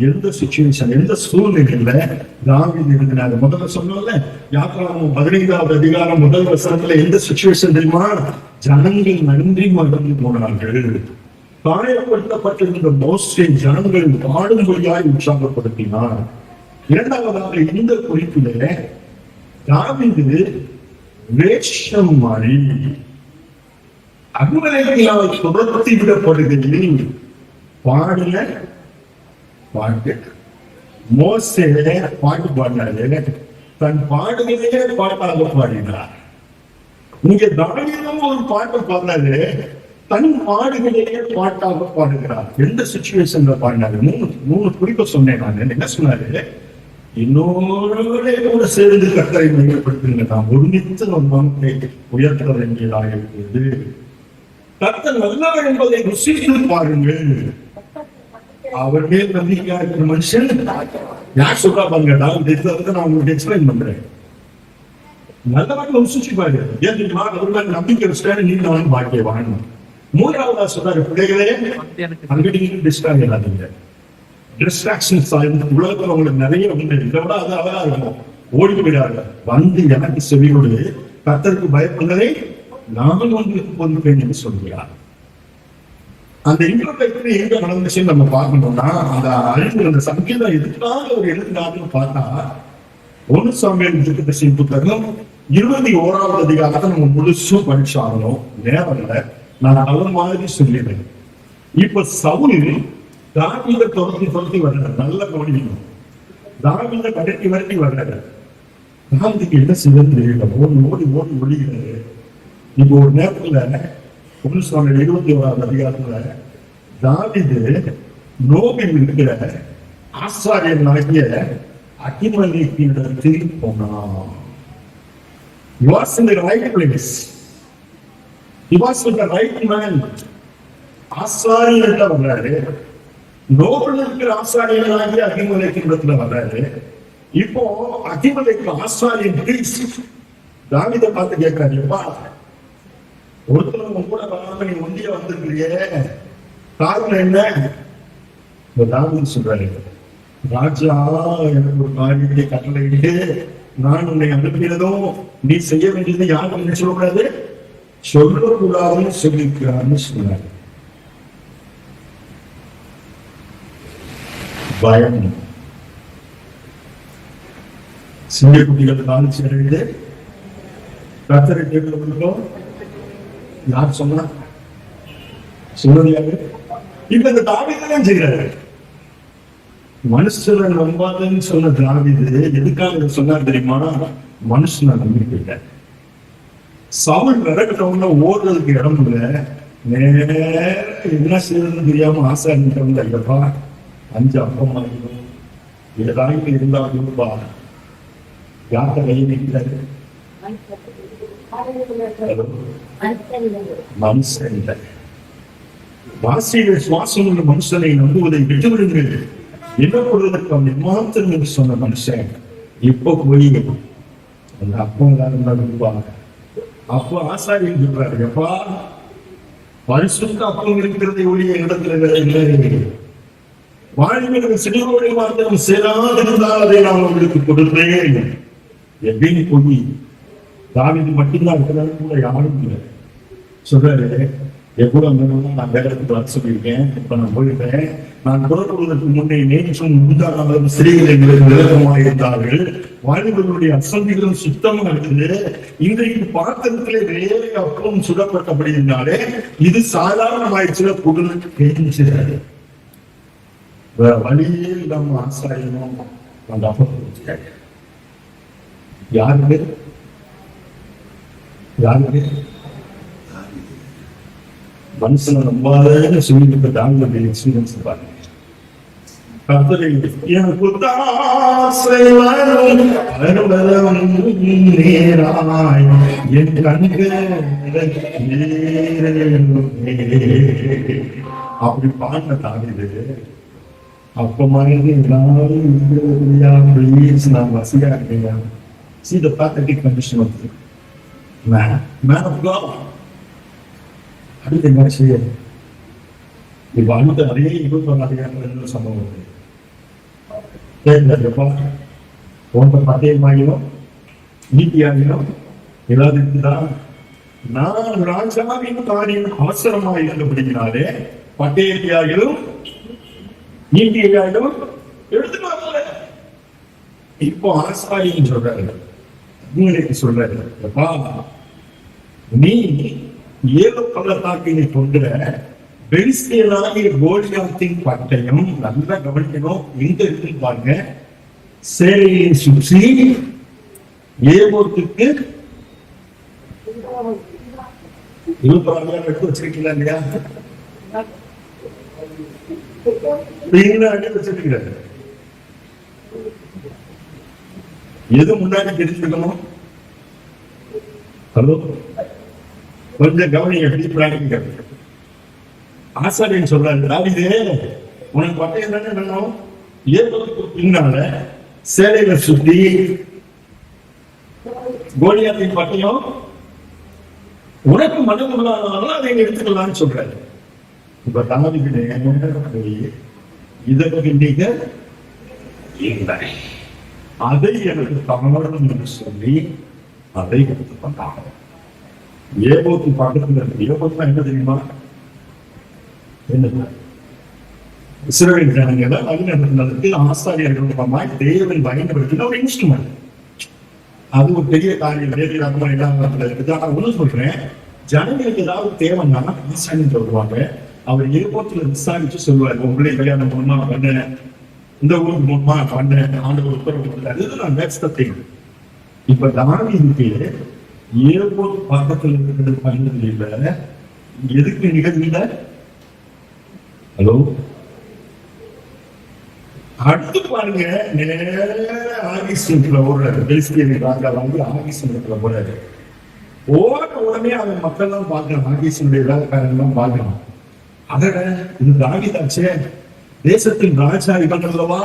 Speaker 1: எந்த சிச்சுவேஷன், எந்த சூழ்நிலையில தாவீது எழுதினாரு. முதல்ல சொன்னோம்ல, யாத்திராகமம் 15ஆவது அதிகாரம் முதல் வசனத்துல எந்த சிச்சுவேஷன் தெரியுமா? ஜனங்கள் நன்றி மறந்து போனார்கள். காயப்படுத்தப்பட்டிருந்த மோசே ஜனங்கள் பாடும்படியாய் உற்சாகப்படுத்தினார். 2ஆவதாக இந்த குறிப்பிலே தாவீது வேஷம் மாறி அபிமெலேக்கினால் துரத்தி விடப்படுகையில் பாடின பாட்டு. மோசே பாட்டு பாடினாரு, தன் பாடுகையே பாட்டாக பாடினார். இங்க தாவீதும் ஒரு பாட்டு பாடினாரு, தன் பாடுகளையே பாட்டாக பாடுகிறார். எந்த சிச்சுவேஷன்ல பாடினாரு? மூணு குறிப்ப சொன்னேன் நான். என்ன சொன்னாரு? இன்னொரு கூட சேர்ந்து கர்த்தரை மையப்படுத்துங்க, நாம் ஒருமித்து நம் நாமத்தை உயர்த்த வேண்டியதாக இருக்கிறது. கர்த்தர் நல்லவர் என்பதை ருசித்து பாருங்கள். அவர் மேல் நம்பிக்கையா இருக்கிற மனுஷன் யார் சொல்றா பாருங்க. நான் உங்களுக்கு எக்ஸ்பிளைன் பண்றேன். நல்லவர்கள் ருசிச்சு பாருங்க. ஏன் தெரியுமா? அவர் மேல் நம்பிக்கை வச்சுட்டாரு, நீ நான் பாக்கியவான். 3ஆவதா சொல்றாரு, பிள்ளைகளே அங்கிட்டு டிஸ்ட்ராக்ட் இல்லாதீங்க. டிஸ்ட்ராக்ஷன்ஸ் உலகத்துல உங்களுக்கு நிறைய உண்டு. இதை விட அது அழகா இருக்கும். ஓடி போயிடாங்க. வந்து எனக்கு செவியோடு கர்த்தருக்கு பயப்படுவதை நானும் உங்களுக்கு பொறுப்பேன் என்று சொல்கிறார். அந்த இன்ட்ரோடக்டரி எங்க நடந்துச்சுன்னு நம்ம பார்க்கணும்னா, அந்த அறிவு, அந்த சங்கீதம் எதுக்காக ஒரு எழுதினாருன்னு பார்த்தா, 1 சாமுவேல் தீர்க்கதரிசி புத்தகம் 21ஆவது அதிகாரத்தை நம்ம முழுசும் படிச்சாகணும். நேரம் இல்லை, நான் நல்ல மாதிரி சொல்லிடுறேன். இப்ப சவுல் தாவீதை துரத்தி வர்றாரு. நல்ல கவனிக்கணும். தாவீதை விரட்டி வர்றாரு. தாவீதுக்கு என்ன செய்வது தெரியல. ஓடி ஒழிகிறாரு. இப்போ ஒரு நேரத்துல 1 சாமுவேல் 21ஆவது அதிகாரத்துல தாவீது நோபில் இருக்கிற ஆசாரியனாகிய அகிமெலேக்கினிடத்தில் போனான். He was in the right place. He was with the right man. ஆசாரியன்ட்ட வர்றாரு. நோபில் இருக்கிற ஆசாரியனாகிய அகிமெலேக்கினிடத்துல வர்றாரு. இப்போ அகிமெலேக்கு ஆசாரியன் தாவீதை பார்த்து கேட்கிறாரு, எப்பா, ஒருத்தர் கூட வராம நீ ஒண்டியா வந்திருக்கிறியே, காரணம் என்ன? தாவீது சொல்றாரு, ராஜா எனக்கு ஒரு காரியத்தை கட்டளையிட்டு நான் உன்னை அனுப்பினதும் நீ செய்ய வேண்டியது யாரும் என்ன சொல்லக்கூடாது, சொல்லக்கூடாதுன்னு சொல்லியிருக்கிறான்னு சொன்னாரு. பயம். சிங்கக்குட்டிகள் காலிச்சு அடைந்து கர்த்தரை கேட்கிறவர்களும் யார் சொன்னா? சொன்னது யாரு? இப்ப இந்த தாவீது தான் செய்யறாரு. மனுஷனை நம்பாதன்னு சொன்ன தாவீது எதுக்காக சொன்னார் தெரியுமா? மனுஷனை நம்பிக்கை. சவுல் விரட்டவன ஓடுறதுக்கு இடம் இல்ல. நேர என்ன செய்யறதுன்னு தெரியாம ஆசை இருந்தவங்க, ஐயப்பா 5 அப்பம் ஆகிடும், ஏதாவது இருந்தாலும் பா, யார்கிட்ட கையை நீக்கிறாரு? மனுஷன் இல்லை. வாசிகள் சுவாசம் உள்ள மனுஷனை நம்புவதை விட்டுவிடுங்கள். என்ன பொழுதுக்கு அவன் மாத்திரம் என்று சொன்ன மனுஷன் இப்ப போய் அந்த அப்பா எல்லாரும் இருப்பாங்க. அப்போ ஆசாரியன் சொல்றாரு, எப்பா பரிசுத்த அப்பம் இருக்கிறதை ஒளிய இடத்துல இல்லை, வாழ்வின் சிறுவோடு மாத்திரம் சேராதிருந்தால் அதை நான் உங்களுக்கு கொடுத்தேன் எப்படின்னு போய் தாவீது மட்டும்தான் இருக்கிறாரு, கூட யாரும் இல்லை. சொல்றாரு, எவ்வளவு நேரம் நான் வேலைக்கு வர சொல்லியிருக்கேன், இப்ப நான் போயிட்டேன். நான் புறப்படுவதற்கு முன்னே நேற்றும் முந்தானாலும் ஸ்திரீகள் எங்களுக்கு விலகமாக இருந்தார்கள், வாலிபர்களுடைய அசந்திகளும் சுத்தமா இருக்குது. இன்றைக்கு பாத்திரத்திலே வேலை அப்பம் சுடப்பட்டபடினாலே இது சாதாரணமாயிடுச்சுல புகழ் கேட்டுச்சாரு. வேற வழியே இல்லாம ஆசாரியனும் அந்த அப்பம் யாருக்கு யாருக்கு மனுஷனை நம்பாத சொல்லிட்டு தாங்க எக்ஸ்பீரியன்ஸ் பாருங்க. கர்த்தரை எனக்கு தாசை வரும் அருவரம் நேராய் என் கண்கள் அப்படி பாடின தாவிது. அப்ப மாதிரி எல்லாரும் ப்ளீஸ் நான் வசதியா இருக்கேன். See the pathetic condition of the man of God. அடுத்து என்ன செய்ய இப்ப அடுத்த அதே 21 சம்பவம் கேட்கப்பா போன்ற பட்டயமாயிலும் நீதியாகிலும் ஏதாவது இருக்குதா? நான் ராஜாவின் காரியம் அவசரமாக இருந்தபடினாலே பட்டயத்தியாகிலும் நீதியாகிலும் எடுத்துட்டு இப்போ ஆசாரின்னு சொல்றாரு, உங்களுக்கு சொல்றாரு, எப்பா நீ 7 பள்ளத்தாக்கினை கொண்ட பெலிஸ்தியனாகிய கோலியாத்தின் பட்டயம் நல்லா கவனிக்கணும். எங்க இருக்கு பாருங்க, சேலையை சுற்றி ஏபோத்துக்கு 26 எடுத்து வச்சிருக்கீங்களா இல்லையா? பின்னாடி வச்சிருக்கிறாரு. எது முன்னாடி தெரிஞ்சுக்கணும்? ஹலோ, கொஞ்சம் கவனிங்க. எப்படி பிராக்டிக்கல் ஆசாரியன் சொல்றாரு, தாவீது உனக்கு பட்டயம் தானே வேணும், ஏபோத்துக்கு பின்னால சேலையில சுத்தி கோலியாத்தின் பட்டயம் உனக்கு மனம் உள்ளானாலும் அதை எடுத்துக்கலாம்னு சொல்றாரு. இப்ப தாவீது இதற்கு நீங்க இல்லை, அதை எனக்கு தமிழகம் என்று சொல்லி அதை எடுத்து பண்ணாங்க. ஏபோத்து பக்கத்துல இருக்கு. ஏபோத்துனா என்ன தெரியுமா? என்ன இஸ்ரவேல் ஜனங்களை வழிநடத்துவதற்கு ஆசாரியர்கள் தேவன் பயன்படுத்தின ஒரு இன்ஸ்ட்ருமெண்ட். அது ஒரு பெரிய காரியம். தேவி ரத்மா இல்லாம இருக்குது. ஆனா ஒண்ணு சொல்றேன், ஜனங்களுக்கு ஏதாவது தேவைன்னா ஆசாரியன் சொல்லுவாங்க. அவர் ஏபோத்துல விசாரிச்சு சொல்லுவாரு, உங்களே கல்யாணம் பண்ணுமா பண்ண, இந்த ஊருக்கு போகணுமா பண்ண, ஆண்டு உத்தரவு கொடுத்தாரு. இதுதான் நேக்ஸ்ட். இப்ப தாவீதுக்கு ஏபோத் பக்கத்துல இருக்கிறது பயன்படுத்த இல்லை. எதுக்கு நிகழ்வுல? ஹலோ, அடுத்து பாருங்க, நேர ஆகிஸ்ல ஓடுறாரு. பெலிஸ்தியன் ராஜா வாங்கி ஆகிஸ்ல போறாரு. ஓட உடனே அவன் மக்கள் எல்லாம் பாக்குறான், ஆகிஸ்னுடைய வேலைக்காரன் எல்லாம் பாக்குறான். அத இது தாவீதாச்சே, தேசத்தின் ராஜா இவன் அல்லவா,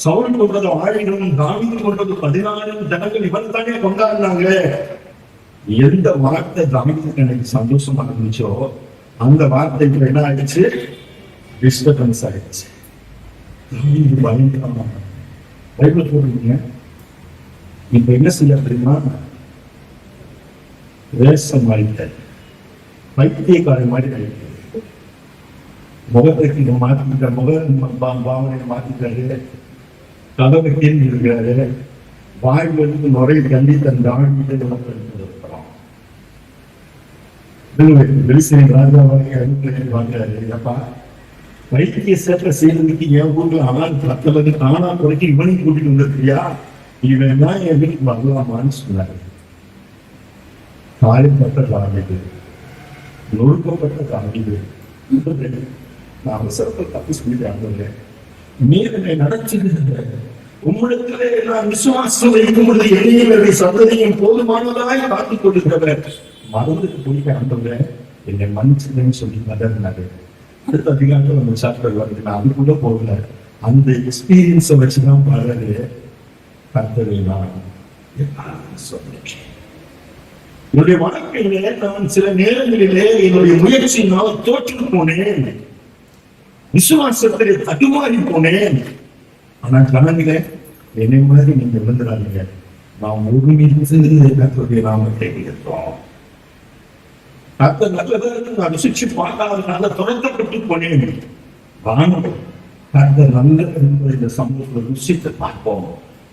Speaker 1: சவுல் கொண்டது 1000, தாவீது கொண்டது 14 ஜனங்கள் இவன் தானே கொண்டாடினாங்க. எந்த வார்த்தை தாவீதுக்கு எனக்கு சந்தோஷமா இருந்துச்சோ அந்த வார்த்தை இப்ப என்ன ஆயிடுச்சு? டிஸ்டர்பன்ஸ் ஆயிடுச்சு. தாவீது பயங்கரமா பைபிள் போடுறீங்க. இப்ப என்ன செய்ய தெரியுமா? வேஷம் ஆயிட்ட பைத்தியக்காரன் மாதிரி ஆயிட்டு, முகத்துக்கு மாத்திட்டாரு, முக பாவனையை மாத்திட்டாரு, கதவை கேள்வி இருக்கிறாரு, வாய்ப்பு நுரை தள்ளி தன் தாழ்ந்து வெளிசேரி ராஜாவாக வாங்கிறாரு. அப்பா வைத்திய சேற்ற செய்யறதுக்கு என் ஊர்ல ஆனால் பத்தலது தானா குறைக்கு இவனையும் கூட்டிட்டு வந்திருக்கியா, இவன் தான் என் வீட்டுக்கு வரலாமான்னு சொன்னாரு. காயப்பட்ட தாவீது, நொறுக்கப்பட்ட தாவீது, நான் அவசரத்தை தப்பு சொல்லிட்டேன். நீர் என்னை நடத்துகின்ற உம்மிடத்திலே நான் விசுவாசம் வைக்கும் பொழுது என்னையும் சந்ததியும் போதுமானதாய் காத்துக் கொள்ளுகிறவர் மறந்துட்டு போயிட்டு ஆண்டவரே என்னை மன்னிச்சுன்னு சொல்லி மதர்னாரு. அடுத்த அதிகாரத்தில் நம்ம சாப்பிட்டு வருது. நான் அதுக்குள்ள போகல. அந்த எக்ஸ்பீரியன்ஸை வச்சுதான் பாரு கர்த்தரை நான் சொன்னேன். என்னுடைய வாழ்க்கையிலே நான் சில நேரங்களிலே என்னுடைய முயற்சியினால் தோற்று போனேன், விசுவாசத்திலே தடுமாறி போனேன். ஆனா கனவிலே என்னை மாதிரி நீங்க விழுந்துடாதீங்க. நாம் ஒருமித்து கர்த்தருடைய நாமத்தை உயர்த்துவோம். கர்த்தர் நல்லதாக நான் ருசிச்சு பார்க்காதனால துரத்தப்பட்டு போனேன். வாங்க கர்த்தர் நல்ல இந்த சமூகத்தில் ருசித்து பார்ப்போம்.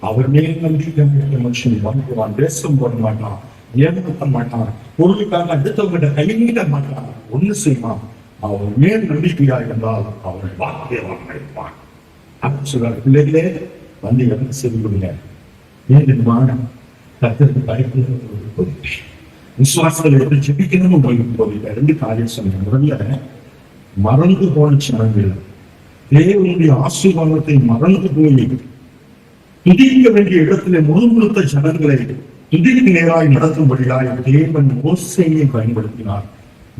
Speaker 1: அவர் மேல் நம்பிக்கை மனுஷன் வாங்குவான், தேசம் போட மாட்டான், ஏமாற்ற மாட்டான், பொருளுக்காக அடுத்தவங்கிட்ட கை நீட்ட மாட்டான். ஒண்ணு செய்வான், அவர் மேல் நம்பிக்கையா இருந்தால் அவரை வாக்கியவான் இருப்பான். அப்படின்னு சொல்றாரு. பிள்ளைகளே வந்து என்ன செய்வீங்க? ஏன் கர்த்தருக்கு பயப்படுறது விசுவாசத்தில் எப்படி ஜெபிக்கணும்னு உங்களுக்கு போதில்லை. ரெண்டு காரியம் சொன்னீங்க. முதல்ல மறந்து போன ஜனங்கள் தேவனுடைய ஆசீர்வாதத்தை மறந்து போய் துதிக்க வேண்டிய இடத்திலே முழுமுழுத்த ஜனங்களை துதிக்கு நேராய் நடத்தும்படியாய் தேவன் மோசையை பயன்படுத்தினார்.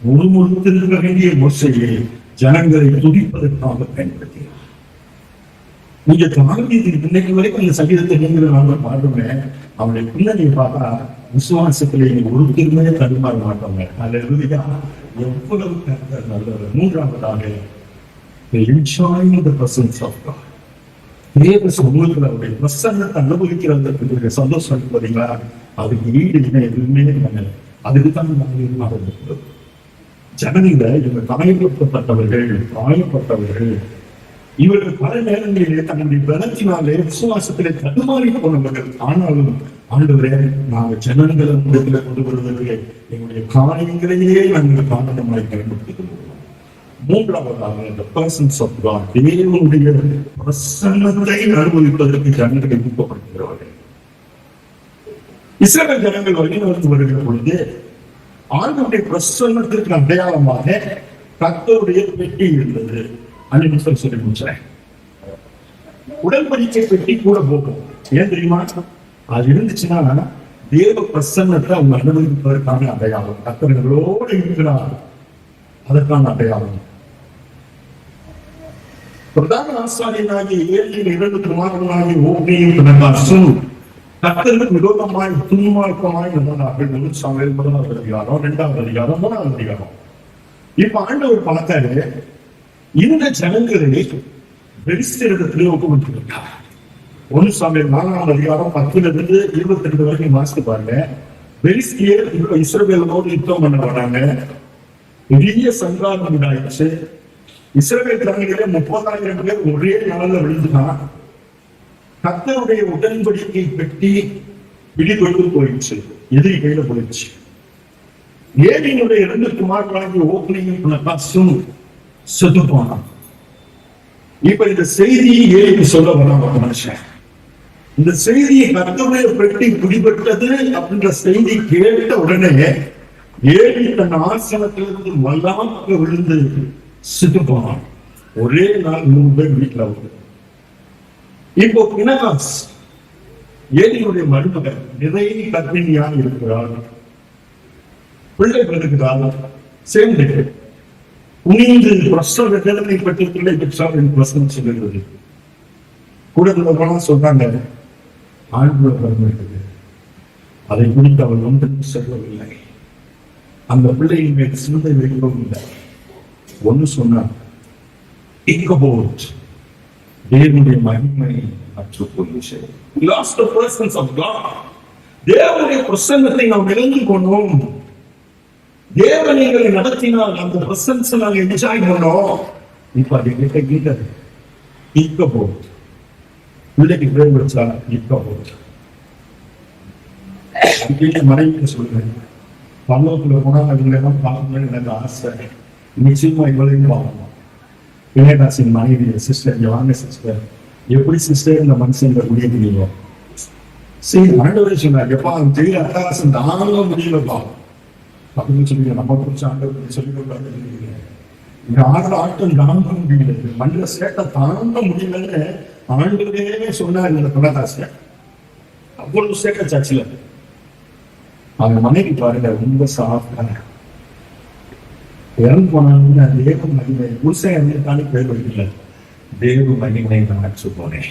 Speaker 1: முழுமுழுத்திருக்க வேண்டிய மோசையை ஜனங்களை துதிப்பதற்காக பயன்படுத்தினார். நீங்க தாவீது இன்னைக்கு வரைக்கும் இந்த சங்கீதத்தை நீங்களும் நாங்கள் பாடுவேன். அவனுடைய பின்னணியை பார்த்தா விசுவாசத்திலே ஒருத்தருமே தடுமாற மாட்டாங்க. அல்லேலூயா. எவ்வளவு கர்த்தர் நல்லவர். மூன்றாவதாக enjoying the presence of God. தேவ சமூகத்தில் அவருடைய பிரசன்னத்தை அனுபவிக்கிறது சந்தோஷம் பார்த்தீங்களா? அதுக்கு ஈடு எதுவுமே இல்லை. அதுக்கு தான் நாங்கள் ஜனங்க இவங்க காயப்பட்டவர்கள் இவர்கள் பல நேரங்களிலே தன்னுடைய பலத்தினாலே விசுவாசத்திலே தடுமாறி போனவர்கள். ஆனாலும் ஆண்டவரே நாங்கள் ஜனங்களை இடத்துல கொண்டு வருவதற்கு எங்களுடைய காரியங்களையே நாங்கள் காரணமாய் பயன்படுத்திக் மூன்றாவதாக the presence of God, தேவனுடைய பிரசன்னத்தை அனுபவிப்பதற்கு ஜனங்களை ஊக்கப்படுத்துகிறவர்கள். இஸ்ரவேல் ஜனங்கள் வழிநடத்தி வருகிற பொழுது ஆண்டவருடைய பிரசன்னத்திற்கு அடையாளமாக கர்த்தருடைய பெட்டி இருந்தது. அன்னைக்கு சொல்லி முடிச்சேன். உடன்படிக்கை பெட்டி கூட போகும். ஏன் தெரியுமா? அது இருந்துச்சுன்னா தேவ பிரசன்னத்தை அவங்க அனுபவிப்பதற்கான அடையாளம். கர்த்தர்களோடு இருக்கிறார், அதற்கான அடையாளம். பிரதான ஆசாரியனாகிய ஏலியின் 2 குமாரனாகிய ஓப்னியும் பினகாசும் கர்த்தருக்கு விரோதமாய் துன்மார்க்கமாய் நடந்தார்கள். 1 சாமுவேல் 1வது அதிகாரம், 2வது அதிகாரம், 3வது அதிகாரம். இப்ப ஆண்டவர் பார்த்தாரு, இந்த ஜனங்களை பெலிஸ்தரிடத்திலே ஒப்புவித்திருக்கிறார். 1 சாமுவேல் 4வது அதிகாரம் 10லிருந்து 22 வரைக்கும் வாசித்து பாருங்க. பெலிஸ்தியர் இஸ்ரவேலோடு யுத்தம் பண்ண வராங்க. பெரிய சங்காரம் உண்டாயிடுச்சு. இஸ்ரவேல் ஜனங்களே 30,000 பேர் ஒரே நாள்ல விழுந்துதான். கர்த்தருடைய உடன்படிக்கை பெட்டி பிடிபட்டு போயிடுச்சு, எதிரி கையில போயிடுச்சு. ஏலியினுடைய 2 குமாரர்களாகிய ஓப்னியும் பினகாசும் செத்து போனான். இப்ப இந்த செய்தியை ஏலிக்கு சொல்ல வராங்க மனுஷன். இந்த செய்தியை கர்த்தருடைய பெட்டி பிடிபட்டது அப்படின்ற செய்தி கேட்ட உடனே ஏலி தன் ஆசனத்திலிருந்து மல்லாக விழுந்து செத்து போனான். ஒரே நாள் 3 பேர் வீட்டுல வந்து. இப்போ பினகாஸ் ஏலியினுடைய மருமகன் நிறைய கர்ப்பிணியாக இருக்கிறார், பிள்ளை பிறகுகிறார். சேர்ந்து குனிந்து பிரசவ வேதனை பற்றி பிள்ளை பெற்றார் என்று பிரசனம் சொல்லுகிறது. கூட சொல்றாங்க, ஆழ்வுல பிறந்திருக்குது. அதை குறித்து அவர் ஒன்றும் சொல்லவில்லை. அந்த பிள்ளையின் மேல் சிந்தை வைக்கவும் இல்லை. ஒன்று சொன்னார், தேவனுடைய மகிமை தேவனுடைய பிரசன்னத்தை நாம் இழந்து கொண்டோம். தேவனைகளை நடத்தினால் அந்த பிரசன்ஸ் நாங்கள் என்ஜாய் பண்ணோம். இப்ப அது கேட்டது பிள்ளைக்கு பேர் வச்சா மனைவி சொல்லுங்க, பல்லவத்துல போனா அவங்களெல்லாம் பார்க்கணும்னு எனக்கு ஆசை. நிச்சயமா இவளையும் பார்க்கணும். பினகாசின் மனைவி சிஸ்டர், வாங்க சிஸ்டர், எப்படி சிஸ்டர் இந்த மனுஷன் முடியலையோ சரி ஆண்டவரே சொன்னார், எப்பா தெரிய அட்டகாசம் தாங்க முடியலப்பா அப்படின்னு சொல்லி நம்ம குறிச்சு ஆண்டவர் சொல்லிக்கூடாது. இந்த ஆட்டம் தாங்க முடியல, மண்ணில சேட்டை தாங்க முடியலன்னு ஆண்டவரே சொன்னார். இந்த பினகாச அவ்வளவு சேட்டை சாட்சியில அவங்க மனைவி பாருங்க, ரொம்ப சாஃப்டான இறந்து போனாங்க. தேவ மகிமை புருஷன் இறந்துட்டானே பேர் வைக்கல, தேவ மகிமை நான் சொல்லுவேன்.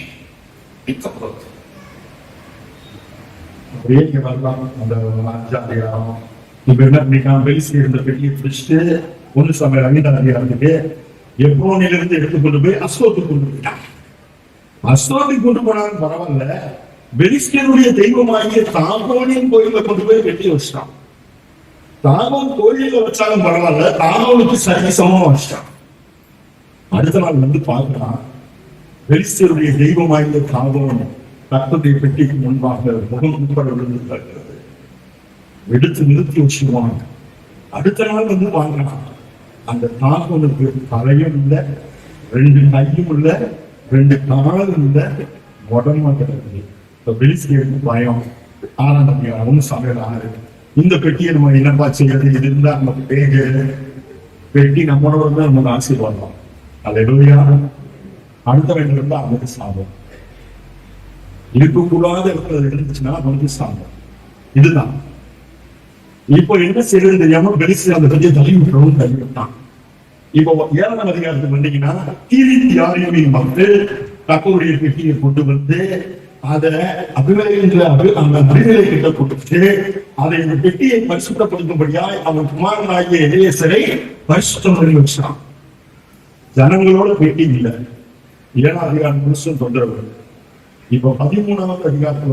Speaker 1: அப்படியே நீங்க வரலாம். அந்த 5ஆம் அதிகாரம் இப்ப என்ன பண்ணிக்கலாம், பெலிஸ்தர் இருந்த பெட்டியை பிடிச்சிட்டு 1 சாமுவேல் 5ஆம் அதிகாரத்துக்கு எப்ரோனிலிருந்து எடுத்துக்கொண்டு போய் அஸ்தோத்துக்கு கொண்டு போயிட்டான். அஸ்தோத்துக்கு கொண்டு போனாலும் பரவாயில்ல, பெலிஸ்தருடைய தெய்வமாகிய தாகோனின் கோயில கொண்டு போய் வெட்டி வச்சிட்டான். தாகோன் கோயில வச்சாலும் பரவாயில்ல, தாகோனுக்கு சரிசமமா வச்சிட்டான். அடுத்த நாள் வந்து பார்க்கலாம், பெலிஸ்தருடைய தெய்வமாகிய தாகோன் கர்த்தருடைய பெட்டிக்கு முன்பாக முகம் உட்பட விழுந்து எடுத்து நிறுத்தி வச்சுருவாங்க. அடுத்த நாள் வந்து வாங்கினான், அந்த தாகோனுக்கு தலையும் இல்லை, 2 கையும் இல்லை, 2 காலும் இல்லை, உடம்பா கிடக்குது. இப்ப பெலிஸ்தருக்கு பயம். 6ஆம் அதிகாரம் 1 சாமுவேல் 6. இந்த பெட்டியை நம்ம என்னப்பா செய்யறது, இது இருந்தா நமக்கு பேரு பெட்டி நம்மளோட தான் நமக்கு ஆசீர்வாதம். அல்லேலூயா. அடுத்தவன் இருந்தா அவனுக்கு சாபம். இருக்கக்கூடாத இடத்துல இருந்துச்சுன்னா அவனுக்கு சாபம். இதுதான் இப்போ என்ன செய்யறது தெரியாம பெலிஸ்தர் அந்த பெட்டியை தள்ளி விட்டான். இப்போ 7ஆம் அதிகாரத்துக்கு வந்தீங்கன்னா தீரியாரின் மக்கள் கர்த்தருடைய பெட்டியை கொண்டு வந்து அதை அபிமெலேக்கு கிட்ட கொடுத்து அதை இந்த பெட்டியை பரிசுத்தப்படுத்தும்படியாய் அவன் குமாரனாகிய எலியேசரை பரிசுத்தம் பண்ணி வச்சான். ஜனங்களோட பெட்டி இல்லை. 7ஆம் அதிகாரம் முழுசும் தொந்தரவு. இப்போ 13ஆவது அதிகாரத்துல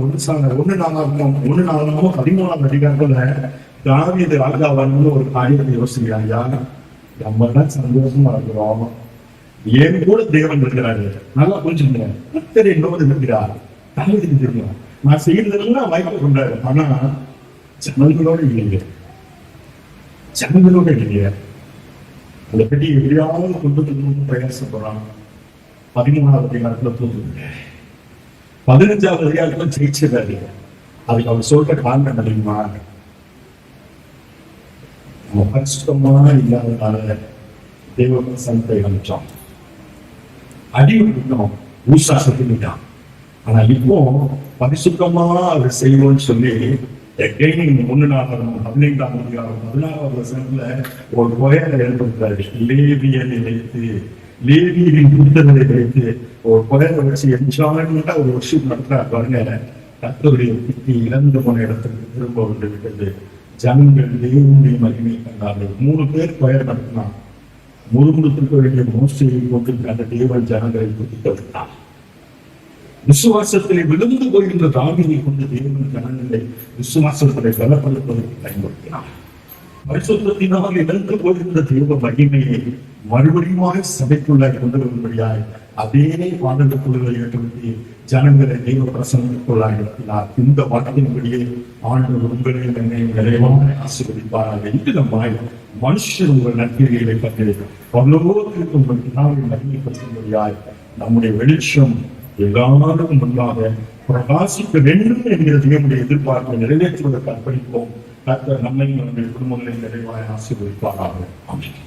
Speaker 1: 1 நாளாகமோ 13ஆவது அதிகாரத்துல தாவீது ராஜாவான்னு ஒரு காரியத்தை யோசிக்கிறாங்க. நம்ம தான் சந்தோஷமா இருக்கிறோம், ஏன் கூட தேவன் இருக்கிறாரு. நல்லா புரிஞ்சுங்க, கர்த்தர் என்னோடு இருக்கிறார். தாவீதுக்கு தெரியும் நான் செய்யறதெல்லாம் வாய்ப்பு கொண்டாரு. ஆனா ஜனங்களோட இல்லைங்க, ஜனங்களோட இல்லையா. அந்த பெட்டி எப்படியாவது கொண்டு வந்து பிரயாசப்படுறான். 13ஆவது அதிகாரத்துல தோல்வி, 15ஆவது அதிகாரத்துல ஜெயிச்சிடாரு. அதுக்கு அவர் சொல்ற காரணம் தெரியுமா, நம்ம பரிசுத்தமா இல்லாதனால தேவ பிரசன்னத்தை அளிச்சோம், அடி விட்டோம், ஊசாசத்திட்டான். ஆனா இப்போ பரிசுத்தமா அதை செய்வோம்னு சொல்லி 1 நாளாகமம் 15ஆம் அதிகாரம் 16ஆவது வசனத்துல ஒரு கொயரை ஏற்படுத்தாரு. லேவியனை வைத்து, லேவியின் புத்தகத்தை வைத்து ஒரு கொயரை வச்சு எஞ்சான்ட்டா ஒரு வருஷம் நடத்துறாரு பாருங்க. கர்த்தருடைய பெட்டி இழந்து போன இடத்துக்கு திரும்ப வந்து விட்டது. ஜனங்கள் தேவனுடைய மகிமை கண்டார்கள். 3 பேர் கொயர் நடத்தினான். முறுமுறுத்திருக்க வேண்டிய மோசையை கொண்டு அந்த தேவன் ஜனங்களை புத்தித்தார். விசுவாசத்திலே விழுந்து போகின்ற தாவீதை கொண்டு தேவன் ஜனங்களை விசுவாசத்தை பலப்படுத்துவதற்கு பயன்படுத்தினார். பரிசுத்தத்தினால் இழந்து போகின்ற தேவ மகிமையை மறுபடியும் சபைக்குள்ளாய் கொண்டு வரும்படியாய் அதே பாடலுக்குள்ள ஏற்படுத்தி ஜனங்களை தெய்வ பிரசன்னத்துக்குள்ளாய் நடத்தினார். இந்த வாக்கின்படியே ஆண்டவர் உங்களையும் என்னையும் நிறைவாக ஆசீர்வதிப்பார்கள். இவ்விதமாய் மனுஷர் உங்கள் நற்கிரிகளை பற்றி பரலோகத்திற்கு உங்கள் பிதாவை மகிமைப்படுத்தும்படியாய் நம்முடைய வெளிச்சம் எல்லாருக்கும் முன்பாக பிரகாசிக்க வேண்டும் என்கிற தேவனுடைய எதிர்பார்ப்பை நிறைவேற்றுவதற்கு அர்ப்பணிப்போம். கர்த்தர் நம்மையும் நம்முடைய குடும்பங்களை நிறைவாக ஆசீர்வதிப்பார்கள். ஆமென்.